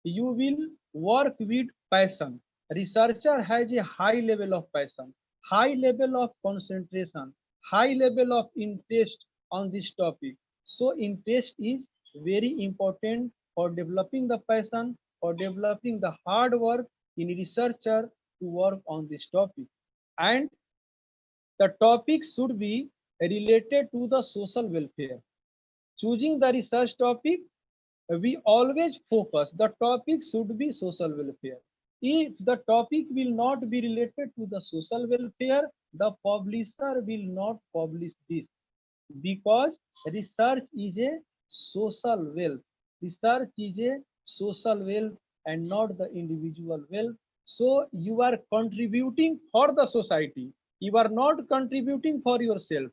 You will work with passion. Researcher has a high level of passion, high level of concentration, high level of interest on this topic. So interest is very important for developing the passion, for developing the hard work in researcher to work on this topic. And the topic should be related to the social welfare. Choosing the research topic, we always focus the topic should be social welfare. If the topic will not be related to the social welfare, the publisher will not publish this, because research is a social wealth. Research is a social wealth and not the individual wealth. So you are contributing for the society. You are not contributing for yourself,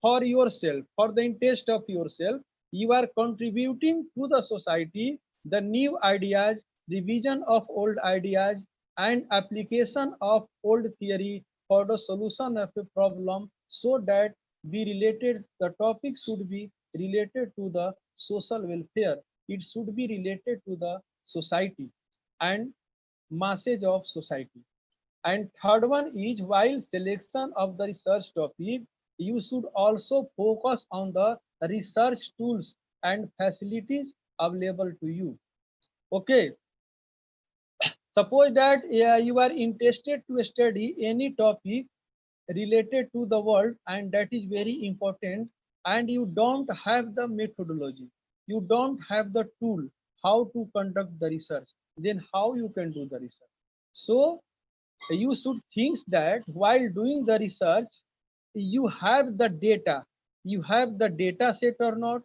for the interest of yourself. You are contributing to the society, the new ideas, revision of old ideas, and application of old theory for the solution of a problem, so that the topic should be related to the social welfare. It should be related to the society and masses of society. And third one is, while selection of the research topic, you should also focus on the research tools and facilities available to you. Okay, suppose that you are interested to study any topic related to the world, and that is very important, and you don't have the methodology, you don't have the tool how to conduct the research, then how you can do the research? So you should think that while doing the research, you have the data, you have the data set or not,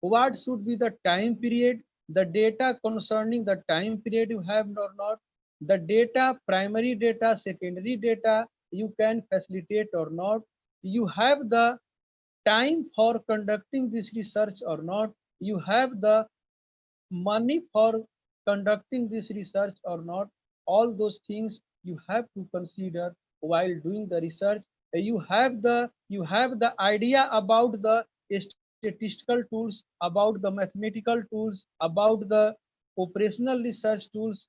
what should be the time period, the data concerning the time period you have or not, the data, primary data, secondary data, you can facilitate or not, you have the time for conducting this research or not, you have the money for conducting this research or not. All those things you have to consider while doing the research. You have the idea about the statistical tools, about the mathematical tools, about the operational research tools,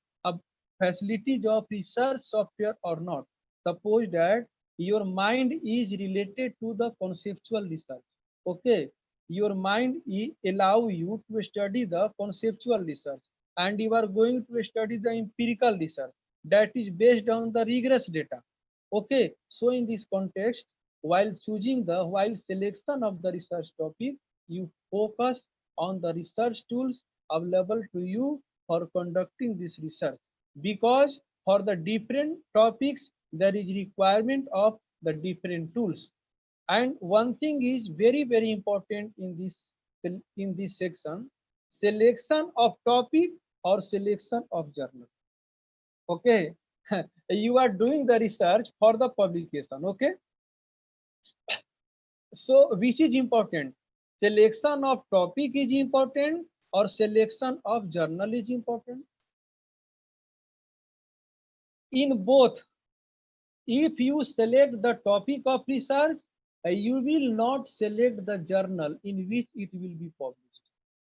facilities of research software or not. Suppose that your mind is related to the conceptual research. Okay, your mind allow you to study the conceptual research, and you are going to study the empirical research that is based on the rigorous data. Okay, so in this context, while selection of the research topic, you focus on the research tools available to you for conducting this research, because for the different topics there is requirement of the different tools. And one thing is very important in this section: selection of topic or selection of journal. Okay, you are doing the research for the publication. Okay, so which is important? Selection of topic is important or selection of journal is important? In both, if you select the topic of research, you will not select the journal in which it will be published.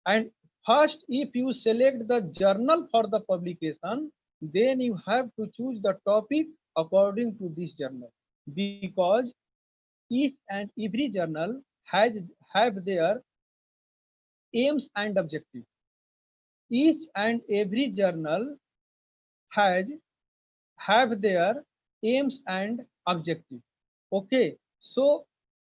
And first, if you select the journal for the publication, then you have to choose the topic according to this journal, because each and every journal have their aims and objectives. Each and every journal has have their aims and objectives. Okay, so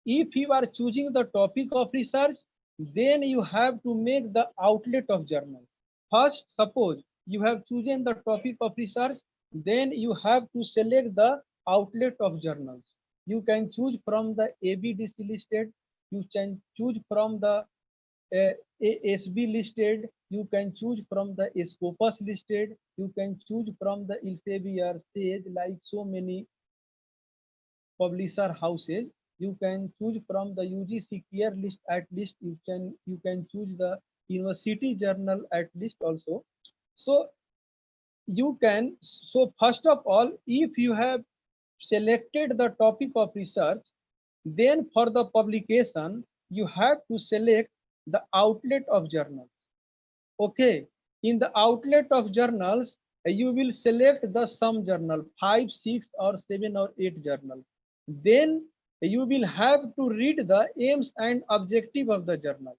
if you are choosing the topic of research, then you have to make the outlet of journal. First, suppose you have chosen the topic of research, then you have to select the outlet of journals. You can choose from the ABDC listed, you can choose from the ASB listed, you can choose from the Scopus listed, you can choose from the Elsevier, Sage, like so many publisher houses. You can choose from the UGC Clear list, at least you can choose the university journal at least also. So you can, so first of all, if you have selected the topic of research, then for the publication you have to select the outlet of journals. Okay, in the outlet of journals, you will select the some journal, 5, 6 or 7 or 8 journal. Then you will have to read the aims and objective of the journal.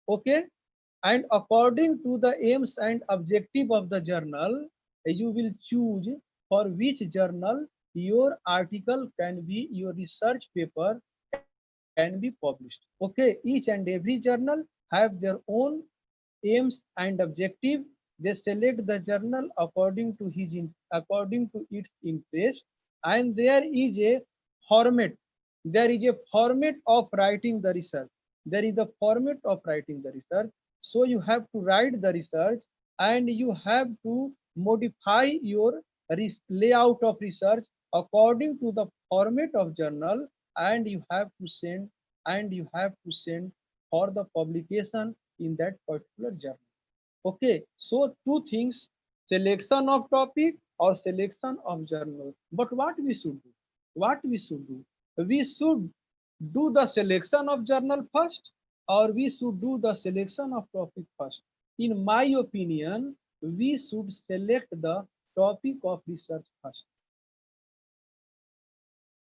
Okay, and according to the aims and objective of the journal, you will choose for which journal your article can be, your research paper can be published. Okay, each and every journal have their own aims and objective. They select the journal according to its interest, and there is a format. There is a format of writing the research. There is a format of writing the research. So you have to write the research, and you have to modify your layout of research according to the format of journal, and you have to send for the publication in that particular journal. Okay, so two things: selection of topic or selection of journal. But what we should do? What we should do? We should do the selection of journal first, or we should do the selection of topic first? In my opinion, we should select the topic of research first,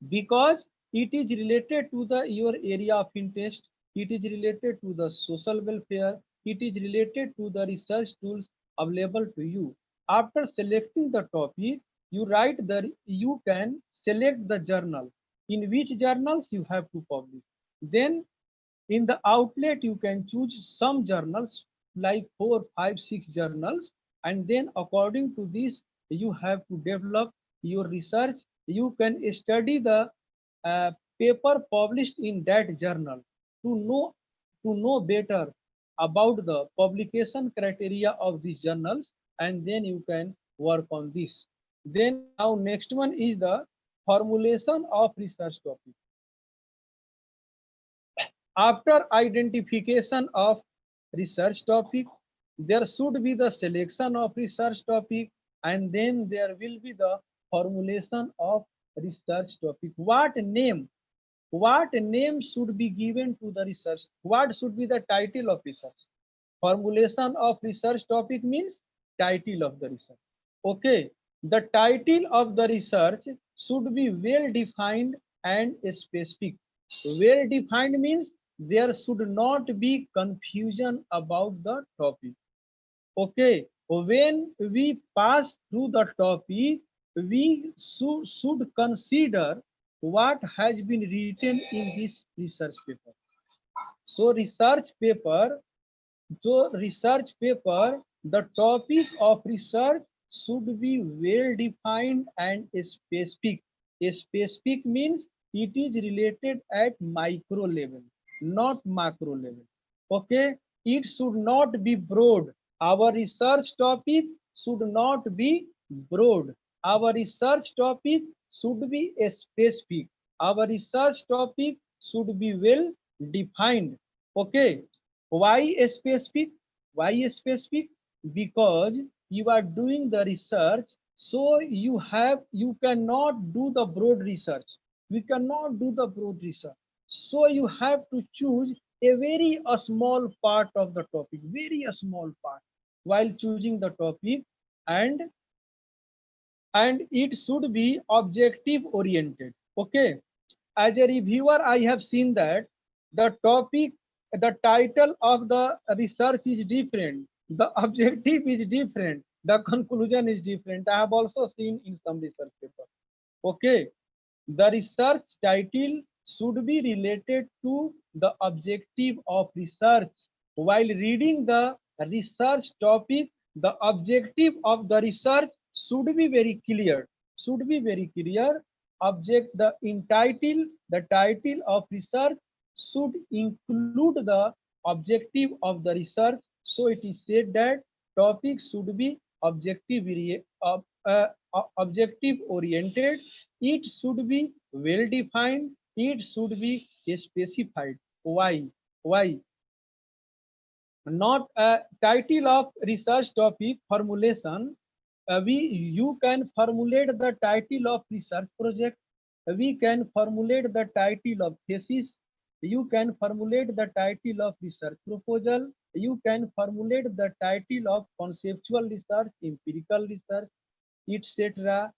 because it is related to the your area of interest, it is related to the social welfare, it is related to the research tools available to you. After selecting the topic, you can select the journal, in which journals you have to publish. Then in the outlet you can choose some journals, like 4, 5, 6 journals, and then according to this you have to develop your research. You can study the uh, paper published in that journal to know better about the publication criteria of these journals, and then you can work on this. Then now next one is the formulation of research topic. After identification of research topic, there should be the selection of research topic, and then there will be the formulation of research topic. What name what name should be given to the research? What should be the title of research? Formulation of research topic means title of the research. Okay, the title of the research should be well defined and specific. Well defined means there should not be confusion about the topic. Okay, when we pass through the topic, we should consider what has been written in this research paper. So research paper, the topic of research should be well defined and specific. Specific means it is related at micro level, not macro level. Okay, it should not be broad. Our research topic should not be broad. Our research topic should be specific. Our research topic should be well defined. Okay, why specific? Why specific? Because you are doing the research, so you cannot do the broad research. We cannot do the broad research. So you have to choose a very small part of the topic, very small part, while choosing the topic, and it should be objective oriented. Okay, as a reviewer, I have seen that the topic, the title of the research is different, the objective is different, the conclusion is different. I have also seen in some research paper. Okay, the research title should be related to the objective of research. While reading the research topic, the objective of the research should be very clear. Should be very clear. The title of research should include the objective of the research. So it is said that topic should be objective oriented. It should be well defined. It should be specified. Why? Why? Not a title of research topic formulation. You can formulate the title of research project. We can formulate the title of thesis. You can formulate the title of research proposal. You can formulate the title of conceptual research, empirical research, etc.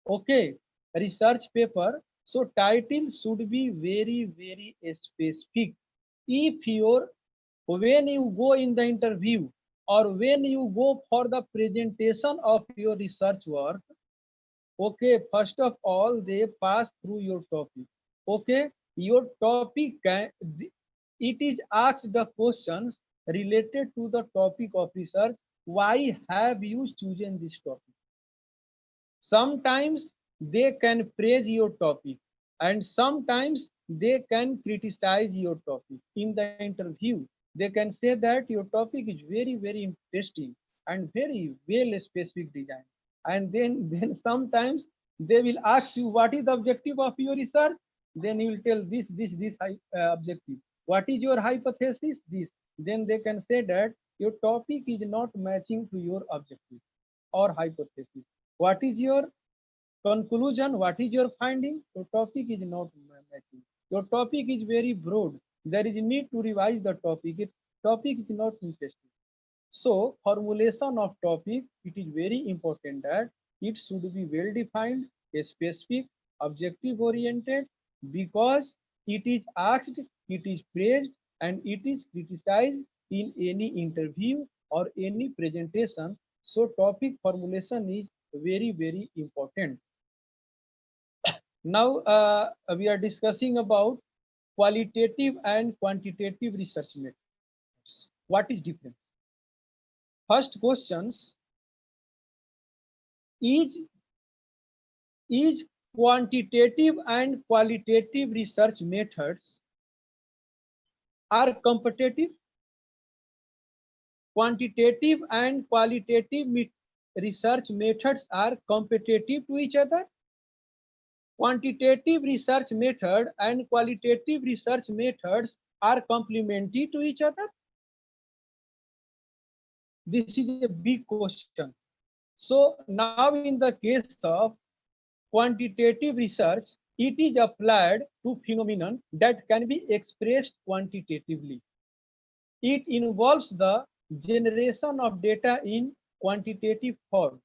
Okay, research paper. So title should be very specific. If your when you go in the interview or when you go for the presentation of your research work, okay, first of all they pass through your topic. Okay, your topic it is asked the questions related to the topic of research. Why have you chosen this topic? Sometimes they can praise your topic and sometimes they can criticize your topic. In the interview, they can say that your topic is very interesting and very well specific design. And then sometimes they will ask you what is the objective of your research. Then you will tell this objective. What is your hypothesis? This. Then they can say that your topic is not matching to your objective or hypothesis. What is your conclusion? What is your finding? Your topic is not matching. Your topic is very broad. There is a need to revise the topic. If topic is not interesting. So formulation of topic, it is very important that it should be well defined, specific, objective oriented, because it is asked, it is praised, and it is criticized in any interview or any presentation. So topic formulation is very important. Now we are discussing about qualitative and quantitative research methods. What is difference? First questions is quantitative and qualitative research methods are competitive. Quantitative and qualitative research methods are competitive to each other. Quantitative research method and qualitative research methods are complementary to each other. This is a big question. So now in the case of quantitative research, It is applied to phenomenon that can be expressed quantitatively. It involves the generation of data in quantitative form.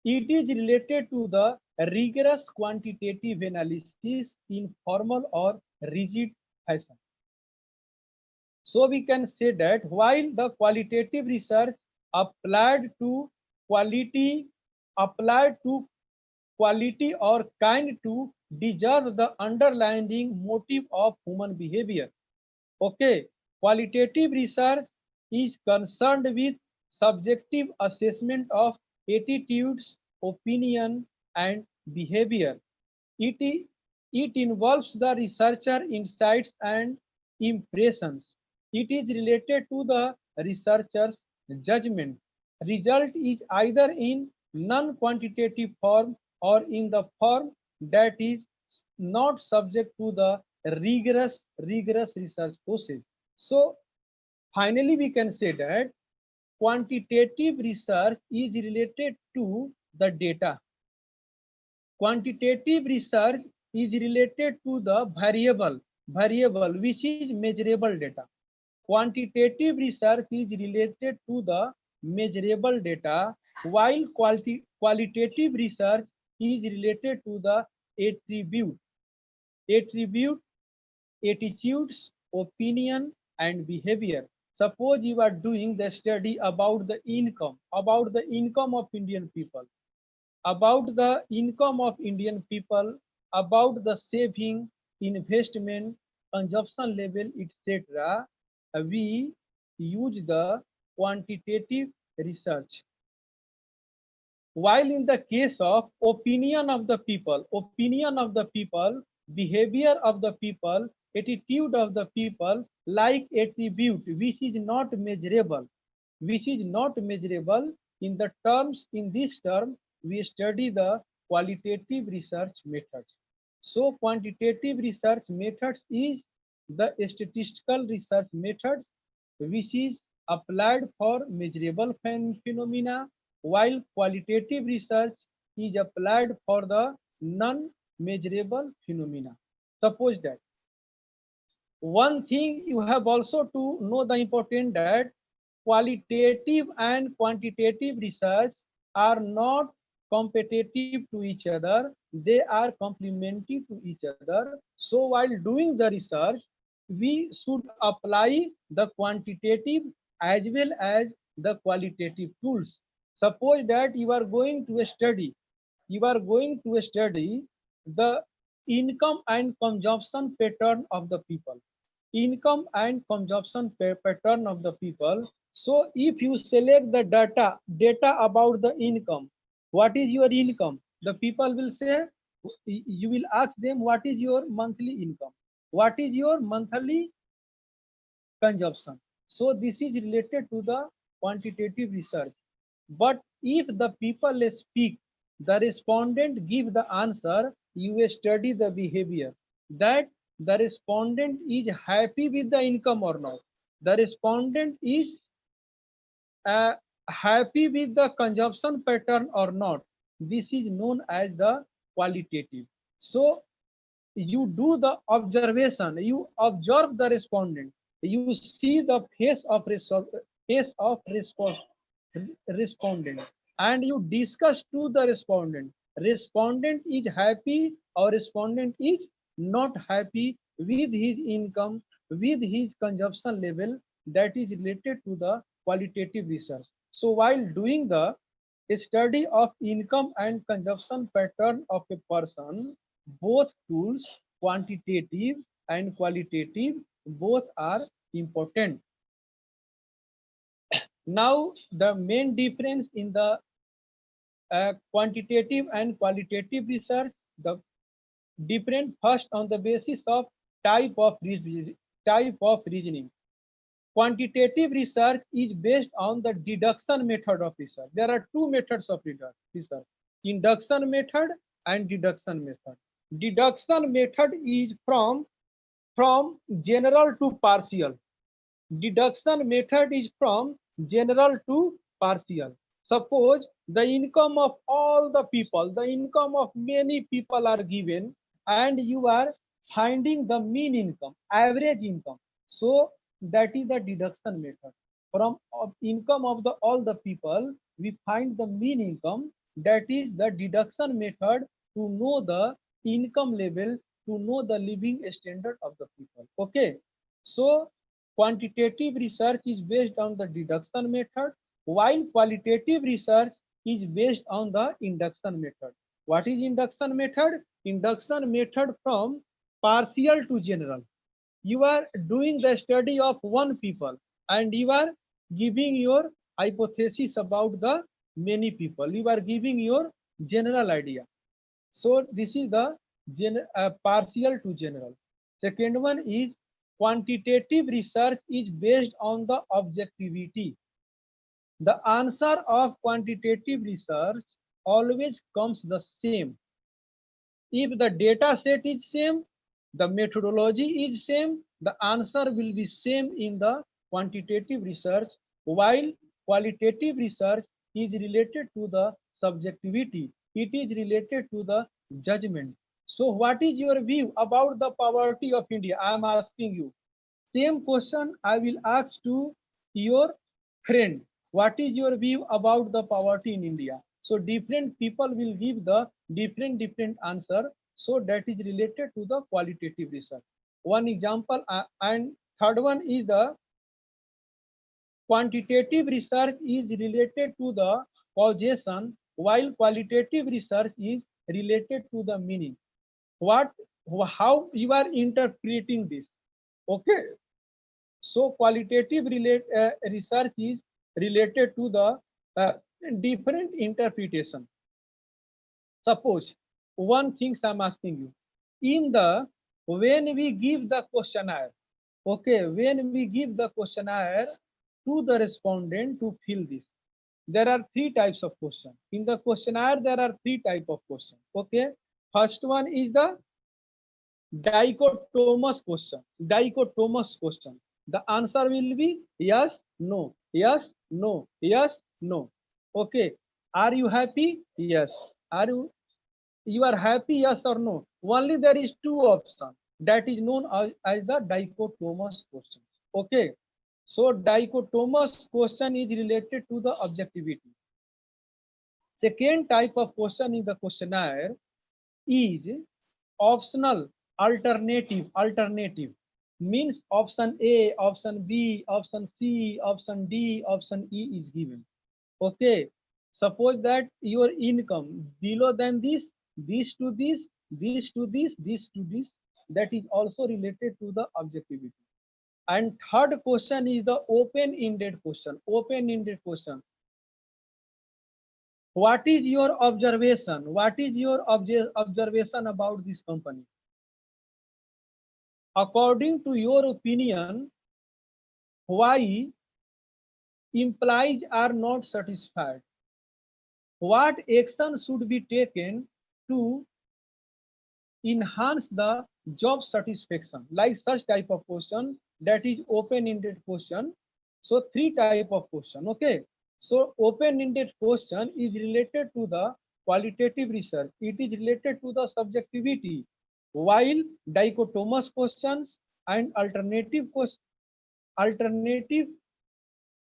It is related to the rigorous quantitative analysis in formal or rigid fashion. So we can say that while the qualitative research applied to quality, applied to quality or kind to deserve the underlying motive of human behavior. Okay, qualitative research is concerned with subjective assessment of attitudes, opinion, and behavior. It involves the researcher insights and impressions. It is related to the researcher's judgment. Result is either in non-quantitative form or in the form that is not subject to the rigorous research process. So finally, we can say that quantitative research is related to the data. Quantitative research is related to the variable which is measurable data. Quantitative research is related to the measurable data, while qualitative research is related to the attribute, attitudes, opinion, and behavior. Suppose you are doing the study about the income of Indian people, about the income of Indian people, about the saving, investment, consumption level, etc. We use the quantitative research. While in the case of opinion of the people, behavior of the people, attitude of the people, like attribute, which is not measurable, in this term, we study the qualitative research methods. So quantitative research methods is the statistical research methods which is applied for measurable phenomena, while qualitative research is applied for the non-measurable phenomena. Suppose that one thing you have also to know the important that qualitative and quantitative research are not competitive to each other, they are complementary to each other. So while doing the research, we should apply the quantitative as well as the qualitative tools. Suppose that you are going to study the income and consumption pattern of the people. Pattern of the people. So if you select the data about the income, what is your income? The people will say, you will ask them, what is your monthly income? What is your monthly consumption? So this is related to the quantitative research. But if the people speak, the respondent give the answer, you study the behavior, that the respondent is happy with the income or not. The respondent is happy with the consumption pattern or not. This is known as the qualitative. So you do the observation, you observe the respondent, you see the face of respondent, and you discuss to the respondent. Respondent is happy or respondent is not happy with his income, with his consumption level. That is related to the qualitative research. So while doing the study of income and consumption pattern of a person, both tools, quantitative and qualitative, both are important. Now, the main difference in the quantitative and qualitative research, the different first on the basis of type of reasoning. Quantitative research is based on the deduction method of research. There are two methods of research, induction method and deduction method. Deduction method is from general to partial. Deduction method is from general to partial. Suppose the income of all the people, the income of many people are given, and you are finding the mean income, average income. So that is the deduction method. From income of the all the people, we find the mean income. That is the deduction method to know the income level, to know the living standard of the people. Okay. So quantitative research is based on the deduction method, while qualitative research is based on the induction method. What is induction method? Induction method from partial to general. You are doing the study of one people and you are giving your hypothesis about the many people. You are giving your general idea. So this is the partial to general. Second one is quantitative research is based on the objectivity. The answer of quantitative research always comes the same. If the data set is same, the methodology is same, the answer will be same in the quantitative research, while qualitative research is related to the subjectivity. It is related to the judgment. So what is your view about the poverty of India? I am asking you. Same question I will ask to your friend. What is your view about the poverty in India? So different people will give the different answer. So that is related to the qualitative research. One example and third one is the quantitative research is related to the causation, while qualitative research is related to the meaning. What, how you are interpreting this? Okay. So qualitative research is related to the different interpretation. Suppose one thing I'm asking you, in the when we give the questionnaire, okay, when we give the questionnaire to the respondent to fill this, there are three types of questions. In the questionnaire, there are three types of questions. Okay, first one is the dichotomous question. Dichotomous question. The answer will be yes, no, yes, no, yes, no. Okay. Are you happy? Yes. Are you are happy? Yes or no? Only there is two options. That is known as the dichotomous question. Okay. So dichotomous question is related to the objectivity. Second type of question in the questionnaire is optional, alternative means option A, option B, option C, option D, option E is given. Okay, suppose that your income below than this to this to this to this, that is also related to the objectivity. And third question is the open-ended question. Open-ended question. What is your observation? What is your observation about this company? According to your opinion, why employees are not satisfied? What action should be taken to enhance the job satisfaction? Like such type of question, that is open-ended question. So three type of question. Okay. So open-ended question is related to the qualitative research. It is related to the subjectivity, while dichotomous questions and alternative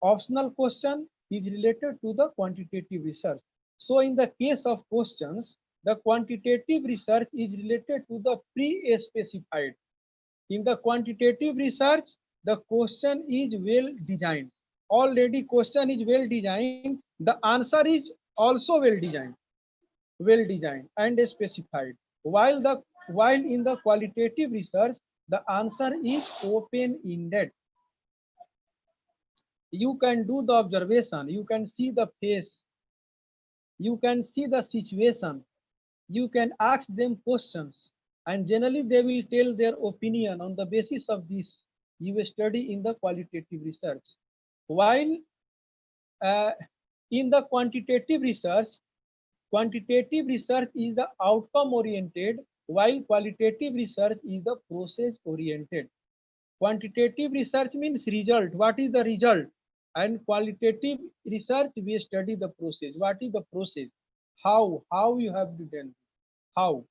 optional question is related to the quantitative research. So in the case of questions, the quantitative research is related to the pre-specified. In the quantitative research, the question is well designed. Already question is well designed. The answer is also well designed and specified. While in the qualitative research, the answer is open-ended. You can do the observation, you can see the face, you can see the situation, you can ask them questions, and generally they will tell their opinion. On the basis of this, you study in the qualitative research. While in the quantitative research is the outcome oriented, while qualitative research is the process oriented. Quantitative research means result. What is the result? And qualitative research, we study the process. What is the process? How you have to do? How?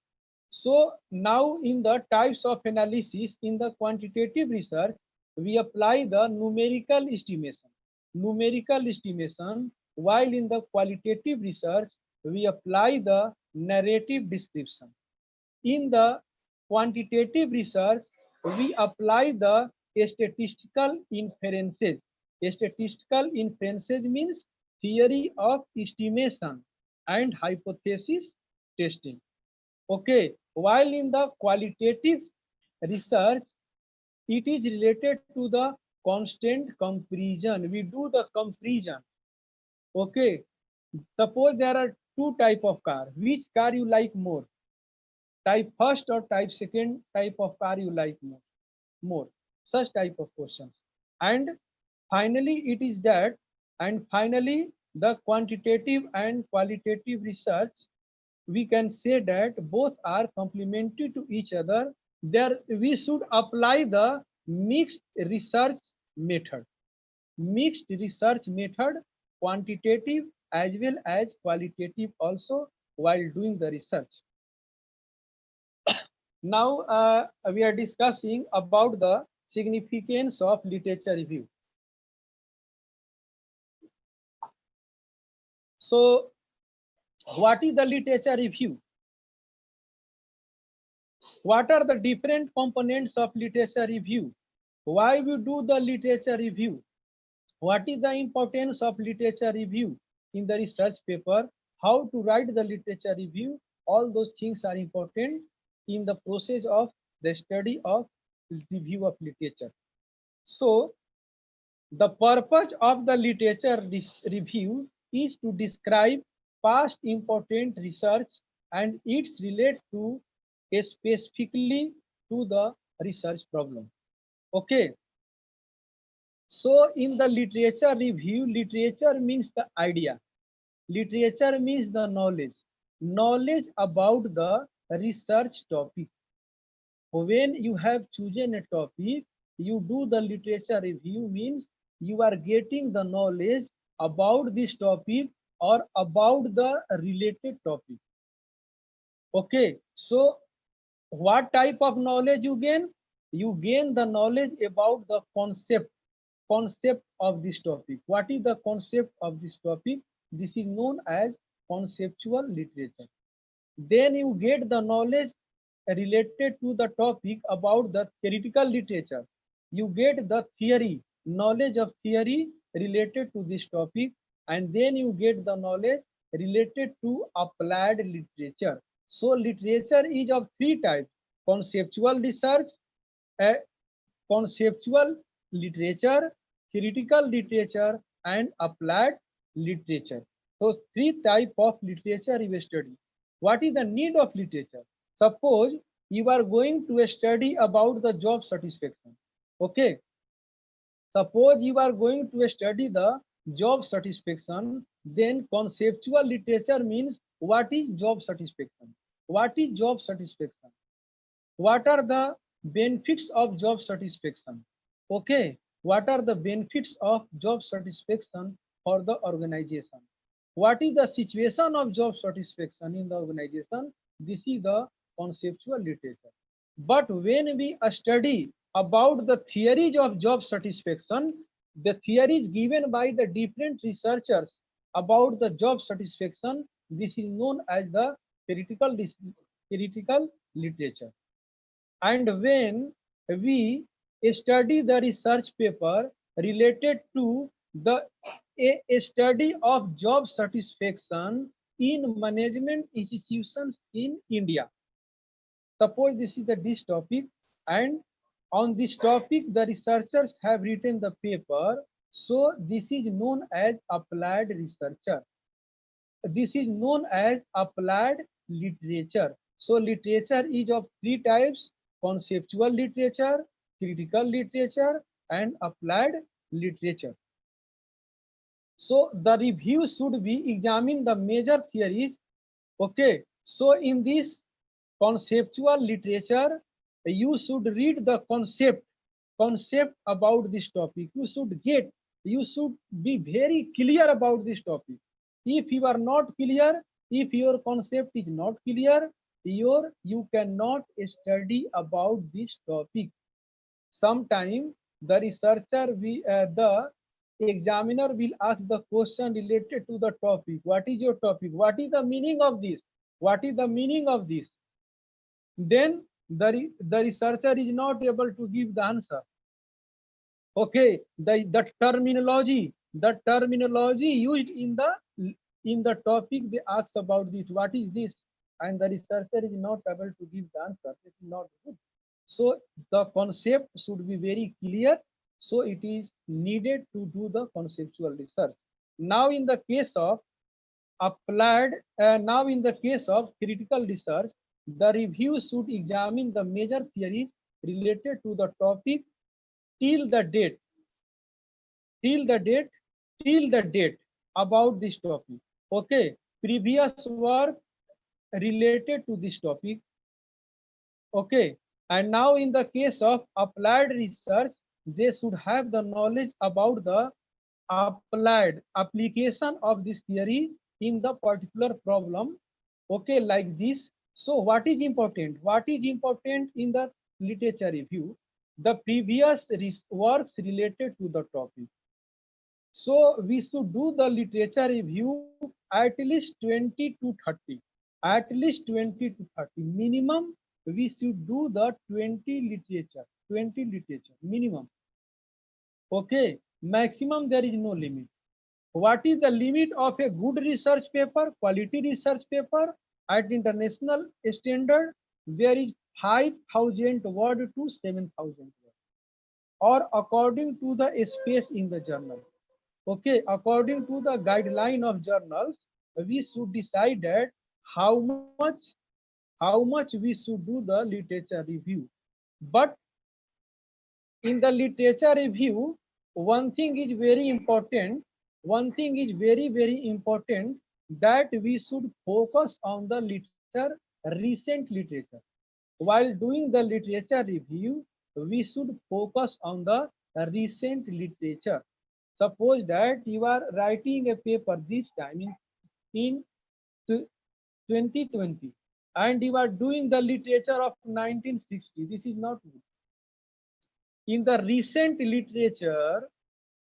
So now in the types of analysis in the quantitative research, we apply the numerical estimation. Numerical estimation, while in the qualitative research, we apply the narrative description. In the quantitative research, we apply the statistical inferences. Statistical inferences means theory of estimation and hypothesis testing. Okay, while in the qualitative research, it is related to the constant comparison. We do the comparison. Okay, suppose there are two type of car. Which car you like more? Type first or type second type of car you like more? More. Such type of questions. And finally, it is that. And finally, the quantitative and qualitative research, we can say that both are complementary to each other. There we should apply the mixed research method. Mixed research method, quantitative as well as qualitative also while doing the research. Now we are discussing about the significance of literature review. So what is the literature review? What are the different components of literature review? Why we do the literature review? What is the importance of literature review in the research paper? How to write the literature review? All those things are important in the process of the study of review of literature. So the purpose of the literature review is to describe past important research and its relate to specifically to the research problem. Okay. So in the literature review, literature means the idea. Literature means the knowledge. Knowledge about the research topic. When you have chosen a topic, you do the literature review means you are getting the knowledge about this topic or about the related topic. Okay, so what type of knowledge you gain? You gain the knowledge about the concept of this topic. What is the concept of this topic? This is known as conceptual literature. Then you get the knowledge related to the topic about the theoretical literature. You get the theory, knowledge of theory related to this topic, and then you get the knowledge related to applied literature. So literature is of three types: conceptual research, conceptual literature, theoretical literature, and applied literature. So three types of literature you study. What is the need of literature? Suppose you are going to study about the job satisfaction. Okay. Suppose you are going to study the job satisfaction, then conceptual literature means what is job satisfaction? What is job satisfaction? What are the benefits of job satisfaction? Okay. What are the benefits of job satisfaction for the organization? What is the situation of job satisfaction in the organization? This is the conceptual literature. But when we study about the theories of job satisfaction, the theories given by the different researchers about the job satisfaction, this is known as the theoretical literature. And when we study the research paper related to the a study of job satisfaction in management institutions in India. Suppose this is this topic, and on this topic the researchers have written the paper. So this is known as applied researcher. This is known as applied literature. So literature is of three types: conceptual literature, theoretical literature, and applied literature. So the review should be examine the major theories. Okay, so in this conceptual literature, you should read the concept about this topic. You should be very clear about this topic. If you are not clear, if your concept is not clear, you cannot study about this topic. Sometime the researcher the examiner will ask the question related to the topic. What is your topic? What is the meaning of this? What is the meaning of this? Then the researcher is not able to give the answer. Okay, the terminology used in the topic they ask about this. What is this? And the researcher is not able to give the answer. It is not good. So the concept should be very clear. So it is needed to do the conceptual research. Now in the case of now in the case of critical research, the review should examine the major theories related to the topic till the date till the date till the date about this topic. Okay, previous work related to this topic. Okay, and now in the case of applied research, they should have the knowledge about the applied application of this theory in the particular problem. Okay, like this. So what is important? What is important in the literature review? The previous works related to the topic. So we should do the literature review at least 20 to 30. At least 20 to 30. Minimum, we should do the 20 literature, minimum. Okay, maximum there is no limit. What is the limit of a good research paper, quality research paper at international standard? There is 5,000 word to 7,000 word, or according to the space in the journal. Okay, according to the guideline of journals, we should decide that how much we should do the literature review. But in the literature review, one thing is very important. One thing is very important, that we should focus on the recent literature. While doing the literature review, we should focus on the recent literature. Suppose that you are writing a paper this time in 2020, and you are doing the literature of 1960. This is not good. In the recent literature,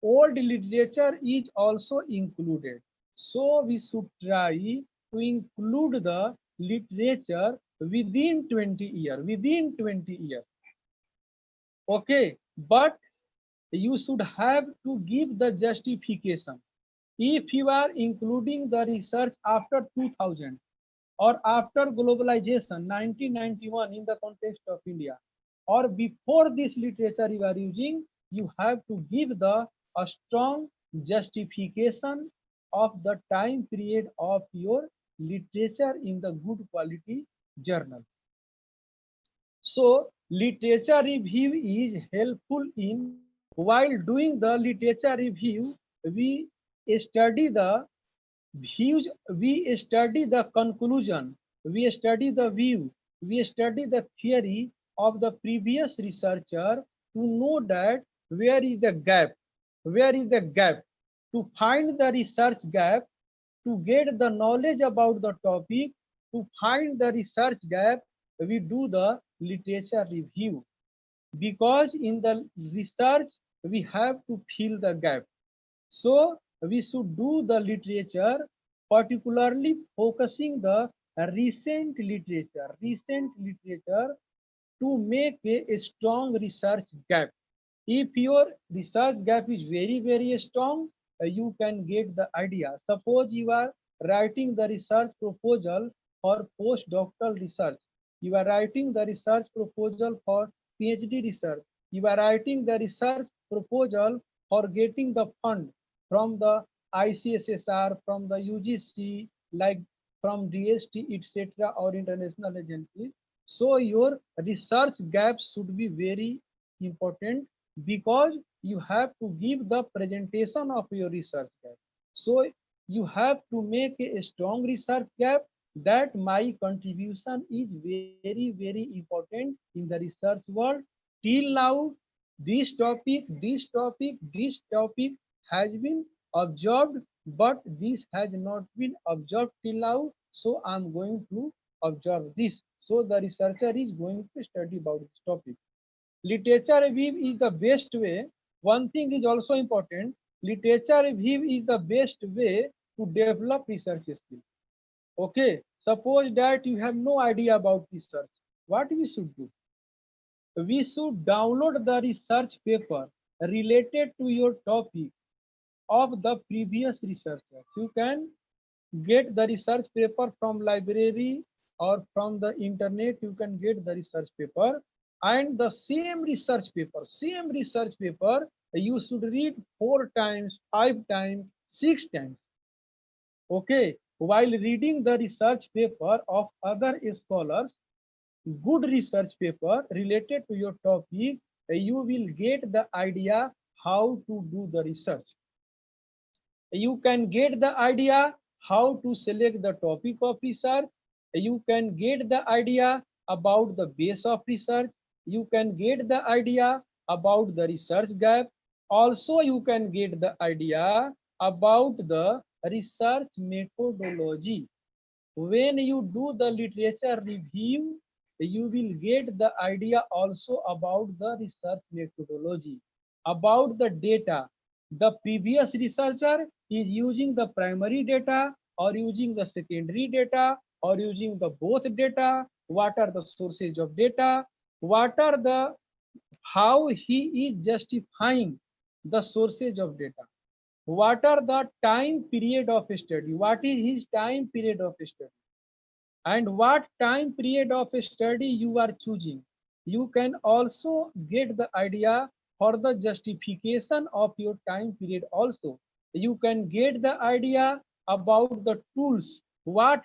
old literature is also included. So we should try to include the literature within 20 years. Okay, but you should have to give the justification. If you are including the research after 2000 or after globalization 1991 in the context of India, or before this literature you are using, you have to give a strong justification of the time period of your literature in the good quality journal. So literature review is helpful in, while doing the literature review, we study the views, we study the conclusion, we study the view, we study the theory of the previous researcher to know that where is the gap, to find the research gap, to get the knowledge about the topic, to find the research gap, we do the literature review. Because in the research, we have to fill the gap. So we should do the literature, particularly focusing the recent literature to make a strong research gap. If your research gap is very strong, you can get the idea. Suppose you are writing the research proposal for postdoctoral research. You are writing the research proposal for PhD research. You are writing the research proposal for getting the fund from the ICSSR, from the UGC, like from DST, etc., or international agencies. So your research gaps should be very important, because you have to give the presentation of your research gap. So you have to make a strong research gap, that my contribution is very important in the research world. Till now, this topic has been observed, but this has not been observed till now. So I'm going to observe this. So the researcher is going to study about this topic. Literature review is the best way. One thing is also important. Literature review is the best way to develop research skills. Okay, suppose that you have no idea about research. What we should do? We should download the research paper related to your topic of the previous researcher. You can get the research paper from library or from the internet. You can get the research paper, and the same research paper you should read 4 times, 5 times, 6 times. Okay, while reading the research paper of other scholars, good research paper related to your topic, you will get the idea how to do the research. You can get the idea how to select the topic of research. You can get the idea about the base of research. You can get the idea about the research gap. Also, you can get the idea about the research methodology. When you do the literature review, you will get the idea also about the research methodology, about the data. The previous researcher is using the primary data or using the secondary data or using the both data. What are the sources of data? What are the, how he is justifying the sources of data? What are the time period of study? What is his time period of study? And what time period of study you are choosing? You can also get the idea for the justification of your time period also. You can get the idea about the tools, what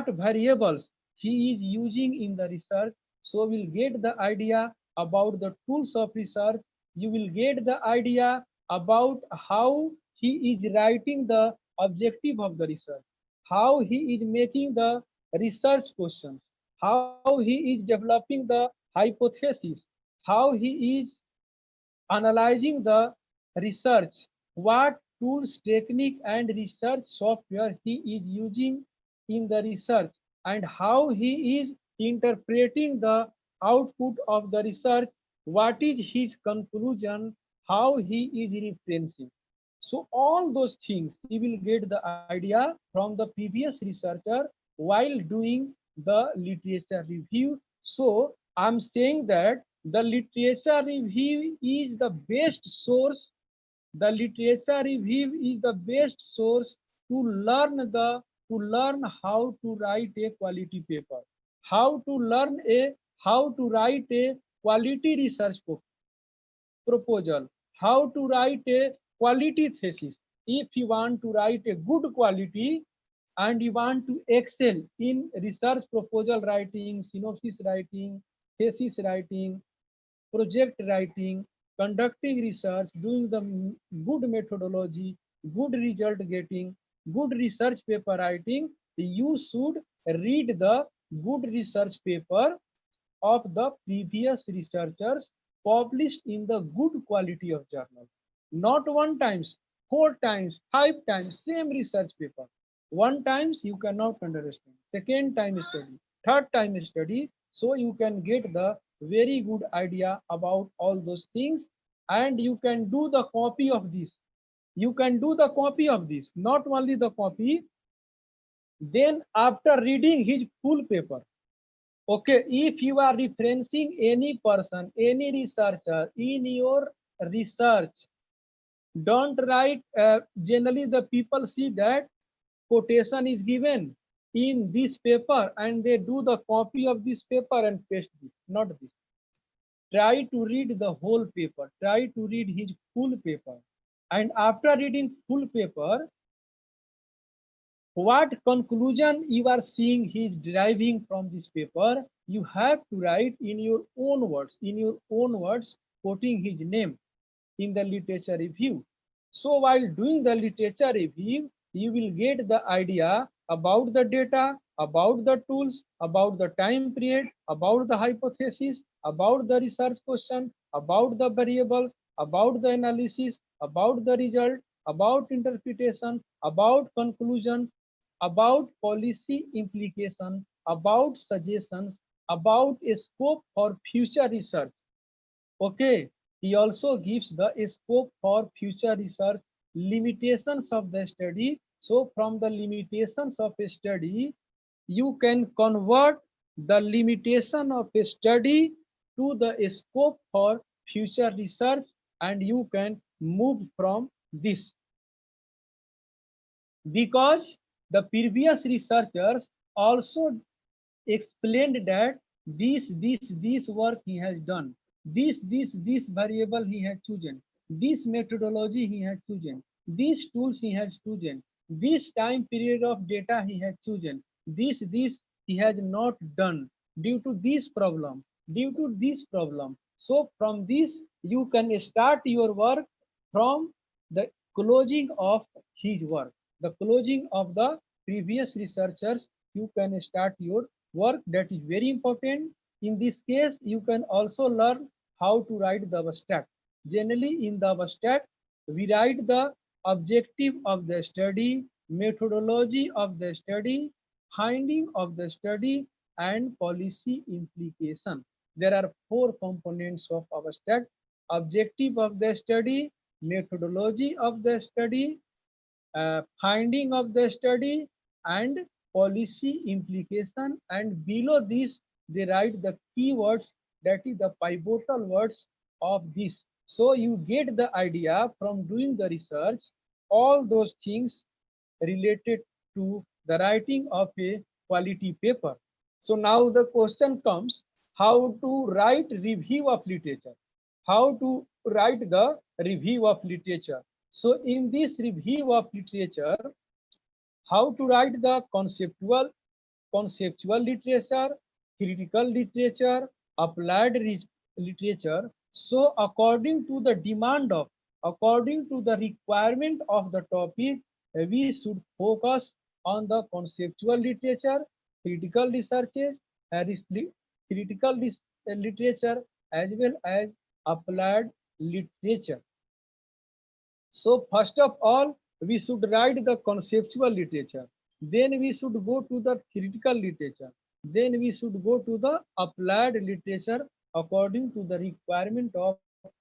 variables he is using in the research. So we'll get the idea about the tools of research. You will get the idea about how he is writing the objective of the research, how he is making the research questions, how he is developing the hypothesis, how he is analyzing the research, what tools, technique, and research software he is using in the research, and how he is interpreting the output of the research, what is his conclusion, how he is referencing. So all those things you will get the idea from the previous researcher while doing the literature review. So I'm saying that the literature review is the best source. The literature review is the best source to learn how to write a quality paper, how to write a quality research proposal, how to write a quality thesis. If you want to write a good quality and you want to excel in research proposal writing, synopsis writing, thesis writing, project writing, conducting research, doing the good methodology, good result getting, good research paper writing, you should read the good research paper of the previous researchers published in the good quality of journal. Not 1 times, 4 times, 5 times, same research paper. 1 times you cannot understand. Second time study, third time study, so you can get the very good idea about all those things, and you can do the copy of this. You can do the copy of this, not only the copy. Then after reading his full paper, okay, if you are referencing any person, any researcher in your research, don't write, generally the people see that quotation is given in this paper and they do the copy of this paper and paste this, not this. Try to read the whole paper, try to read his full paper. And after reading full paper, what conclusion you are seeing he is deriving from this paper, you have to write in your own words, quoting his name in the literature review. So while doing the literature review, you will get the idea about the data, about the tools, about the time period, about the hypothesis, about the research question, about the variables, about the analysis, about the result, about interpretation, about conclusion, about policy implication, about suggestions, about a scope for future research. Okay, he also gives the scope for future research, limitations of the study. So from the limitations of a study, you can convert the limitation of a study to the scope for future research, and you can move from this, because the previous researchers also explained that this work he has done, this variable he has chosen, this methodology he has chosen, these tools he has chosen, this time period of data he has chosen, this he has not done due to this problem, due to this problem. So from this you can start your work from the closing of his work, the closing of the previous researchers. You can start your work. That is very important. In this case, you can also learn how to write the abstract. Generally, in the abstract, we write the objective of the study, methodology of the study, finding of the study, and policy implication. There are four components of abstract: objective of the study, methodology of the study, finding of the study, and policy implication. And below this they write the keywords, that is the pivotal words of this. So you get the idea from doing the research, all those things related to the writing of a quality paper. So now the question comes, how to write review of literature, how to write the review of literature. So in this review of literature, how to write the conceptual literature, critical literature, applied literature. So according to the demand of, according to the requirement of the topic, we should focus on the conceptual literature, critical researches, critical literature, as well as applied literature. So first of all, we should write the conceptual literature. Then we should go to the critical literature. Then we should go to the applied literature according to the requirement of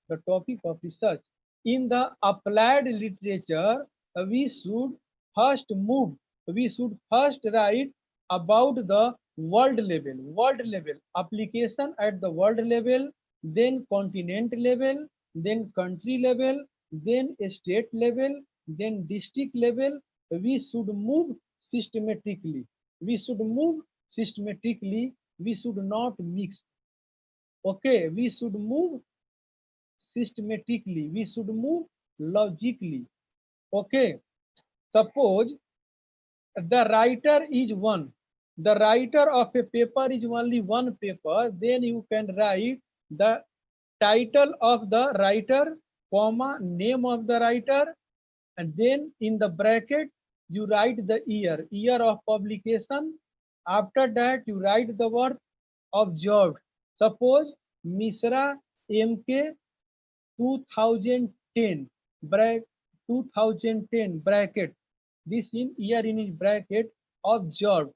the topic of research. In the applied literature, we should first move. We should first write about the world level, application at the world level, then continent level, then country level, then state level, then district level. We should move systematically. We should move systematically. We should not mix. Okay, we should move systematically. We should move logically. Okay, suppose the writer is one. The writer of a paper is only one paper. Then you can write the title of the writer, comma, name of the writer, and then in the bracket you write the year of publication. After that you write the word observed. Suppose Misra MK 2010 bracket, 2010 bracket, this in year in his bracket, observed,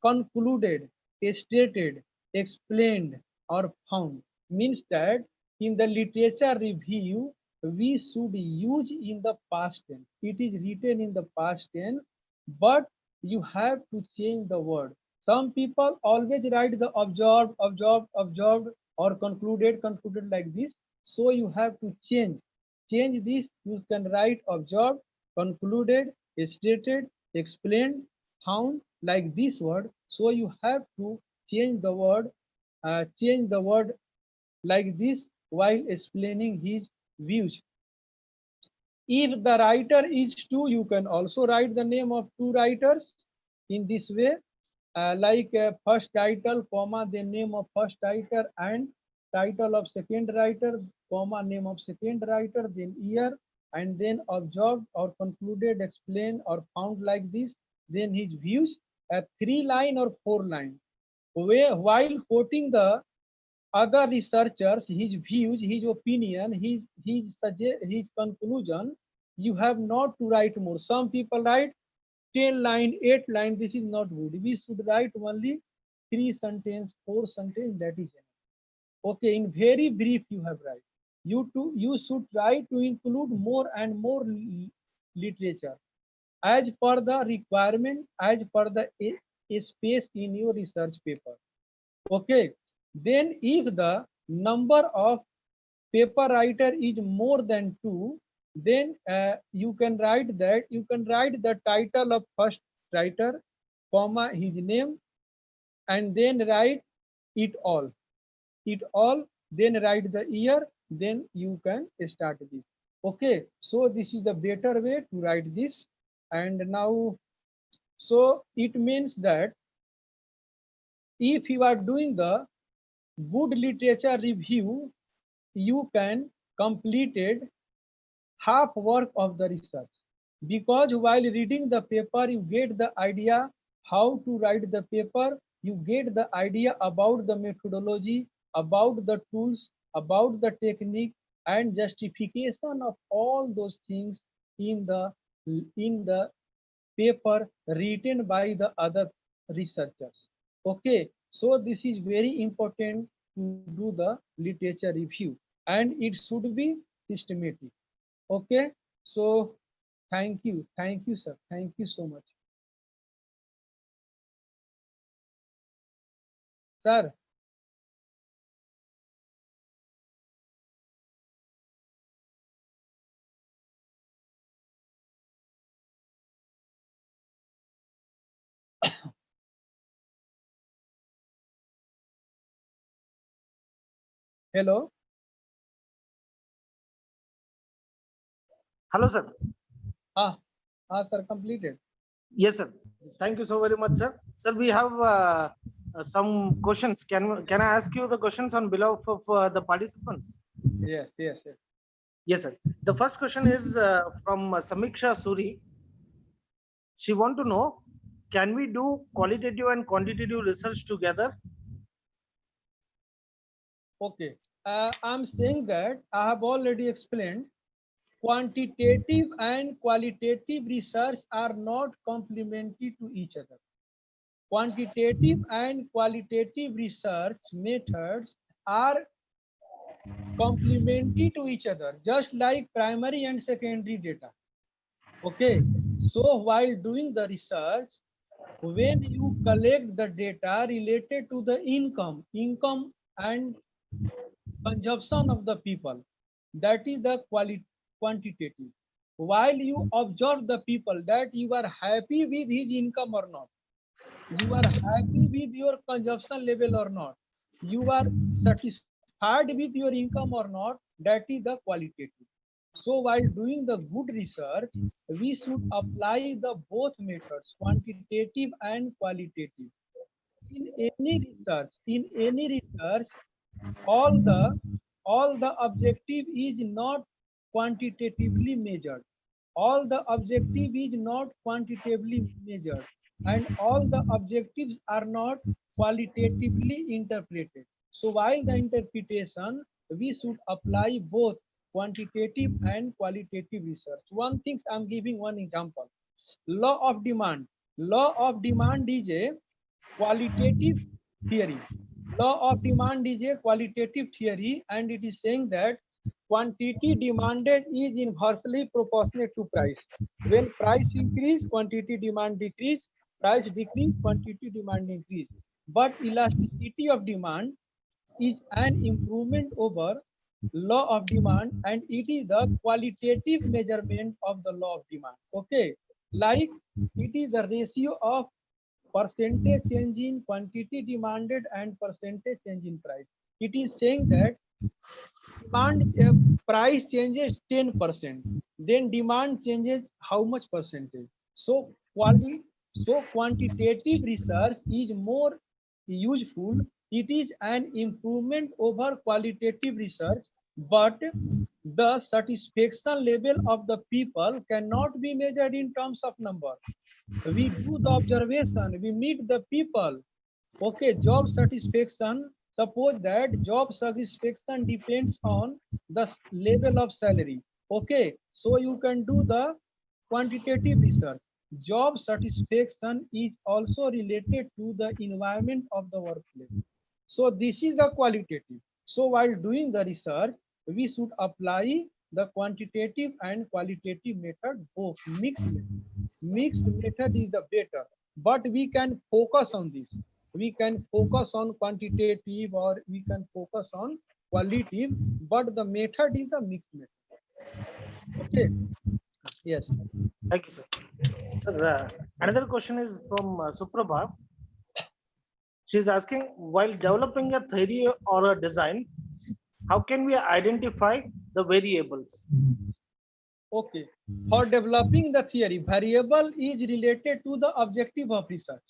concluded, stated, explained, or found. Means that in the literature review we should use in the past tense. It is written in the past tense, but you have to change the word. Some people always write the observed, observed, observed, or concluded, concluded, like this. So you have to change this. You can write observed, concluded, stated, explained, found, like this word. So you have to change the word like this while explaining his views. If the writer is two, you can also write the name of two writers in this way, like first title, comma, the name of first writer, and title of second writer, comma, name of second writer, then year, and then observed or concluded, explained, or found, like this. Then his views, a 3-line or 4-line. While quoting the other researchers, his views, his opinion, his conclusion, you have not to write more. Some people write 10 line, 8 line. This is not good. We should write only 3 sentence, 4 sentence, that is enough. Okay, in very brief you have write. You should try to include more and more literature as per the requirement, as per the space in your research paper. Okay, then if the number of paper writer is more than 2, then you can write the title of first writer, comma his name, and then write it all, then write the year, then you can start this. Okay, so this is the better way to write this. And now, so it means that if you are doing the good literature review, you can completed half work of the research, because while reading the paper you get the idea how to write the paper, you get the idea about the methodology, about the tools, about the technique, and justification of all those things in the paper written by the other researchers. Okay, so this is very important to do the literature review, and it should be systematic. Okay, so thank you, sir, thank you so much, sir. Hello. Hello, sir. Sir, completed. Yes, sir. Thank you so very much, sir. Sir, we have some questions. Can I ask you the questions on behalf of the participants? Yes. Yes, sir. The first question is from Samiksha Suri. She want to know, can we do qualitative and quantitative research together? Okay, I'm saying that I have already explained quantitative and qualitative research are not complementary to each other. Quantitative and qualitative research methods are complementary to each other, just like primary and secondary data. Okay, so while doing the research, when you collect the data related to the income and consumption of the people, that is the quantitative. While you observe the people, that you are happy with his income or not, you are happy with your consumption level or not, you are satisfied with your income or not, that is the qualitative. So while doing the good research, we should apply the both methods, quantitative and qualitative. In any research, all the objective is not quantitatively measured, all the objective is not quantitatively measured, and all the objectives are not qualitatively interpreted. So while the interpretation, we should apply both quantitative and qualitative research. One thing, I'm giving one example. Law of demand is a qualitative theory. Law of demand is a qualitative theory, and it is saying that quantity demanded is inversely proportionate to price. When price increase, quantity demand decrease, price decrease, quantity demand increase. But elasticity of demand is an improvement over law of demand, and it is the qualitative measurement of the law of demand. Okay, like it is the ratio of percentage change in quantity demanded and percentage change in price. It is saying that demand price changes 10%, then demand changes how much percentage. So quantitative research is more useful. It is an improvement over qualitative research, but the satisfaction level of the people cannot be measured in terms of number. We do the observation, we meet the people. Okay, job satisfaction, suppose that job satisfaction depends on the level of salary. Okay, so you can do the quantitative research. Job satisfaction is also related to the environment of the workplace. So this is the qualitative. So while doing the research, we should apply the quantitative and qualitative method, both mixed method. Mixed method is the better, but we can focus on this. We can focus on quantitative or we can focus on qualitative, but the method is a mixed method. Okay. Yes. Thank you, sir. Sir, another question is from Suprabha. She's asking, while developing a theory or a design, how can we identify the variables? Okay. For developing the theory, variable is related to the objective of research.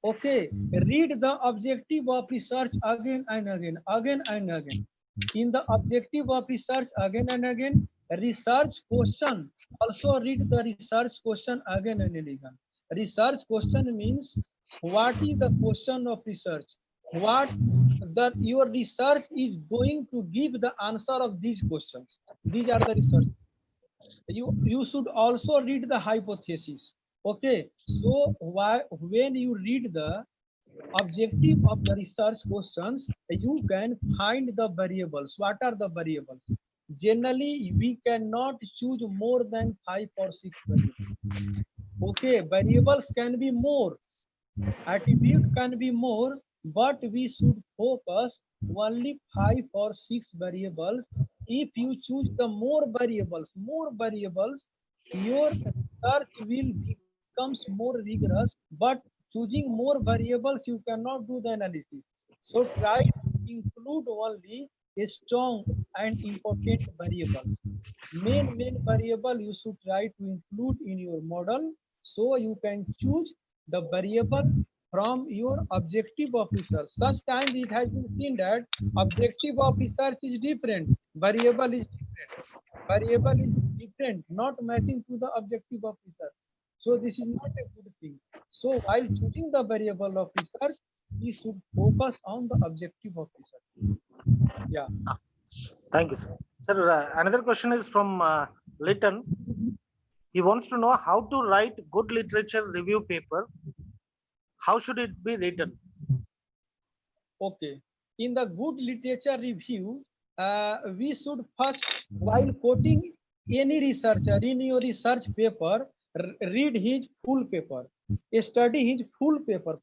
Okay. Read the objective of research again and again, again and again. In the objective of research again and again, research question. Also read the research question again and again. Research question means what is the question of research? What your research is going to give the answer of these questions. These are the research. You should also read the hypothesis. Okay, so when you read the objective of the research questions, you can find the variables. What are the variables? Generally, we cannot choose more than 5 or 6 variables. Okay, variables can be more, attribute can be more, but we should focus only 5 or 6 variables. If you choose the more variables, your search will becomes more rigorous, but choosing more variables, you cannot do the analysis. So try to include only a strong and important variables. Main variable you should try to include in your model, so you can choose the variable from your objective of research. Such times it has been seen that objective of research is different, variable is different, not matching to the objective of research. So this is not a good thing. So while choosing the variable of research, we should focus on the objective of research. Yeah. Thank you, sir. Sir, another question is from Lytton. He wants to know how to write good literature review paper. How should it be written? Okay. In the good literature review, we should first, while quoting any researcher in your research paper, read his full paper, study his full paper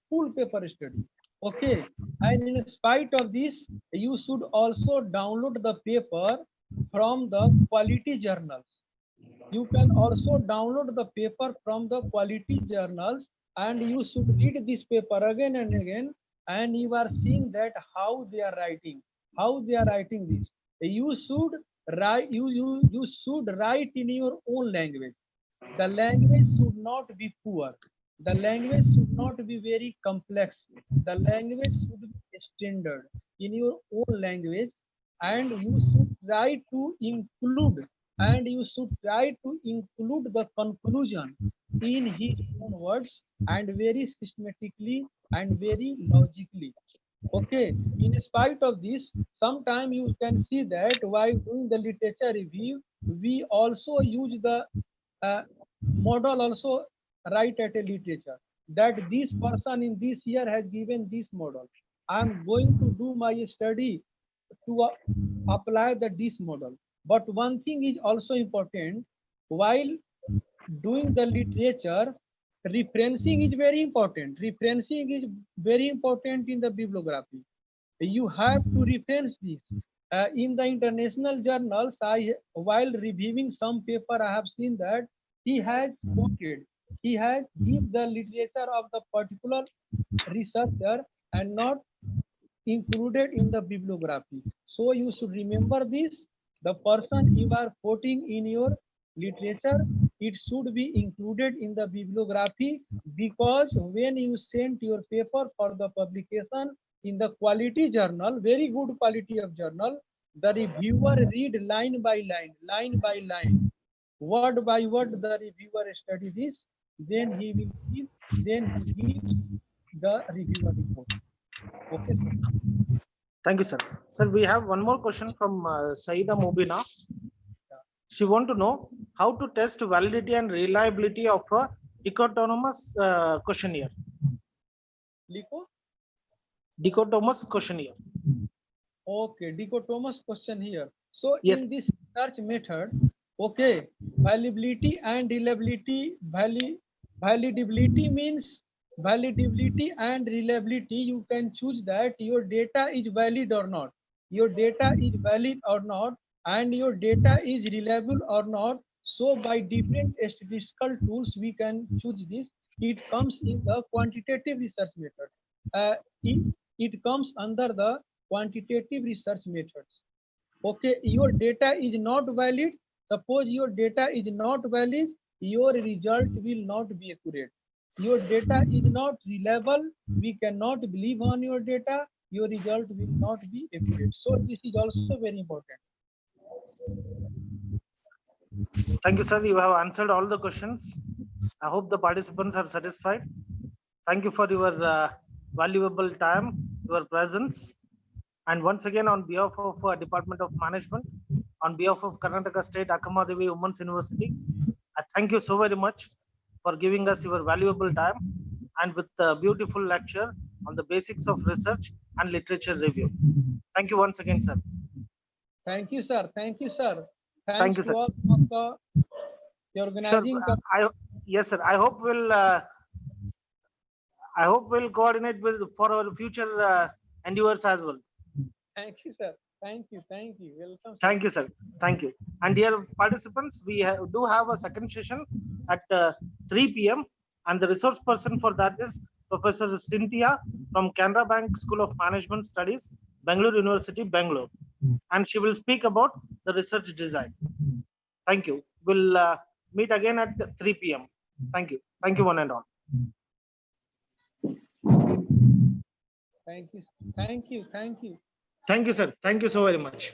study. Okay. And in spite of this, you should also download the paper from the quality journals. You can also download the paper from the quality journals, and you should read this paper again and again, and you are seeing that how they are writing this. You should write you should write in your own language. The language should not be poor, the language should not be very complex, the language should be standard in your own language, and you should try to include the conclusion in his own words, and very systematically and very logically. Okay, in spite of this, sometimes you can see that while doing the literature review, we also use the model also write at a literature, that this person in this year has given this model. I am going to do my study to apply this model. But one thing is also important, while doing the literature, referencing is very important. Referencing is very important in the bibliography. You have to reference this. In the international journals, while reviewing some paper, I have seen that he has quoted, he has given the literature of the particular researcher and not included in the bibliography. So you should remember this. The person you are quoting in your literature, it should be included in the bibliography, because when you send your paper for the publication in the quality journal, very good quality of journal, the reviewer read line by line, word by word, the reviewer study this, then he gives the reviewer report. Okay, sir. Thank you, sir. Sir, we have one more question from Saida Mubina. She wants to know how to test validity and reliability of a Dichotomous questionnaire. Lico? Dichotomous questionnaire. Okay, dichotomous question here. So Yes. in this search method, okay, validity and reliability, validity means validity and reliability. You can choose that your data is valid or not. Your data is valid or not, and your data is reliable or not. So by different statistical tools, we can choose this. It comes in the quantitative research method. Uh, it comes under the quantitative research methods. Okay, your data is not valid. Suppose your data is not valid, your result will not be accurate. Your data is not reliable. We cannot believe on your data. Your result will not be accurate. So this is also very important. Thank you, sir. You have answered all the questions. I hope the participants are satisfied. Thank you for your valuable time, your presence. And once again, on behalf of Department of Management, on behalf of Karnataka State Akkamahadevi Women's University, I thank you so very much for giving us your valuable time and with a beautiful lecture on the basics of research and literature review. Thank you once again, sir. Thank you, sir. Thank you, sir. Thank Thanks you, to sir. all of the Sure. organizing. Yes, sir. I hope we'll coordinate with for our future endeavors as well. Thank you, sir. Thank you. Thank you. Welcome, sir. Thank you, sir. Thank you. And dear participants, we do have a second session at 3 p.m. And the resource person for that is Professor Cynthia from Canara Bank School of Management Studies, Bangalore University, Bangalore. And she will speak about the research design. Thank you. We'll meet again at 3 p.m. Thank you. Thank you, one and all. Thank you. Thank you. Thank you. Thank you, sir. Thank you so very much.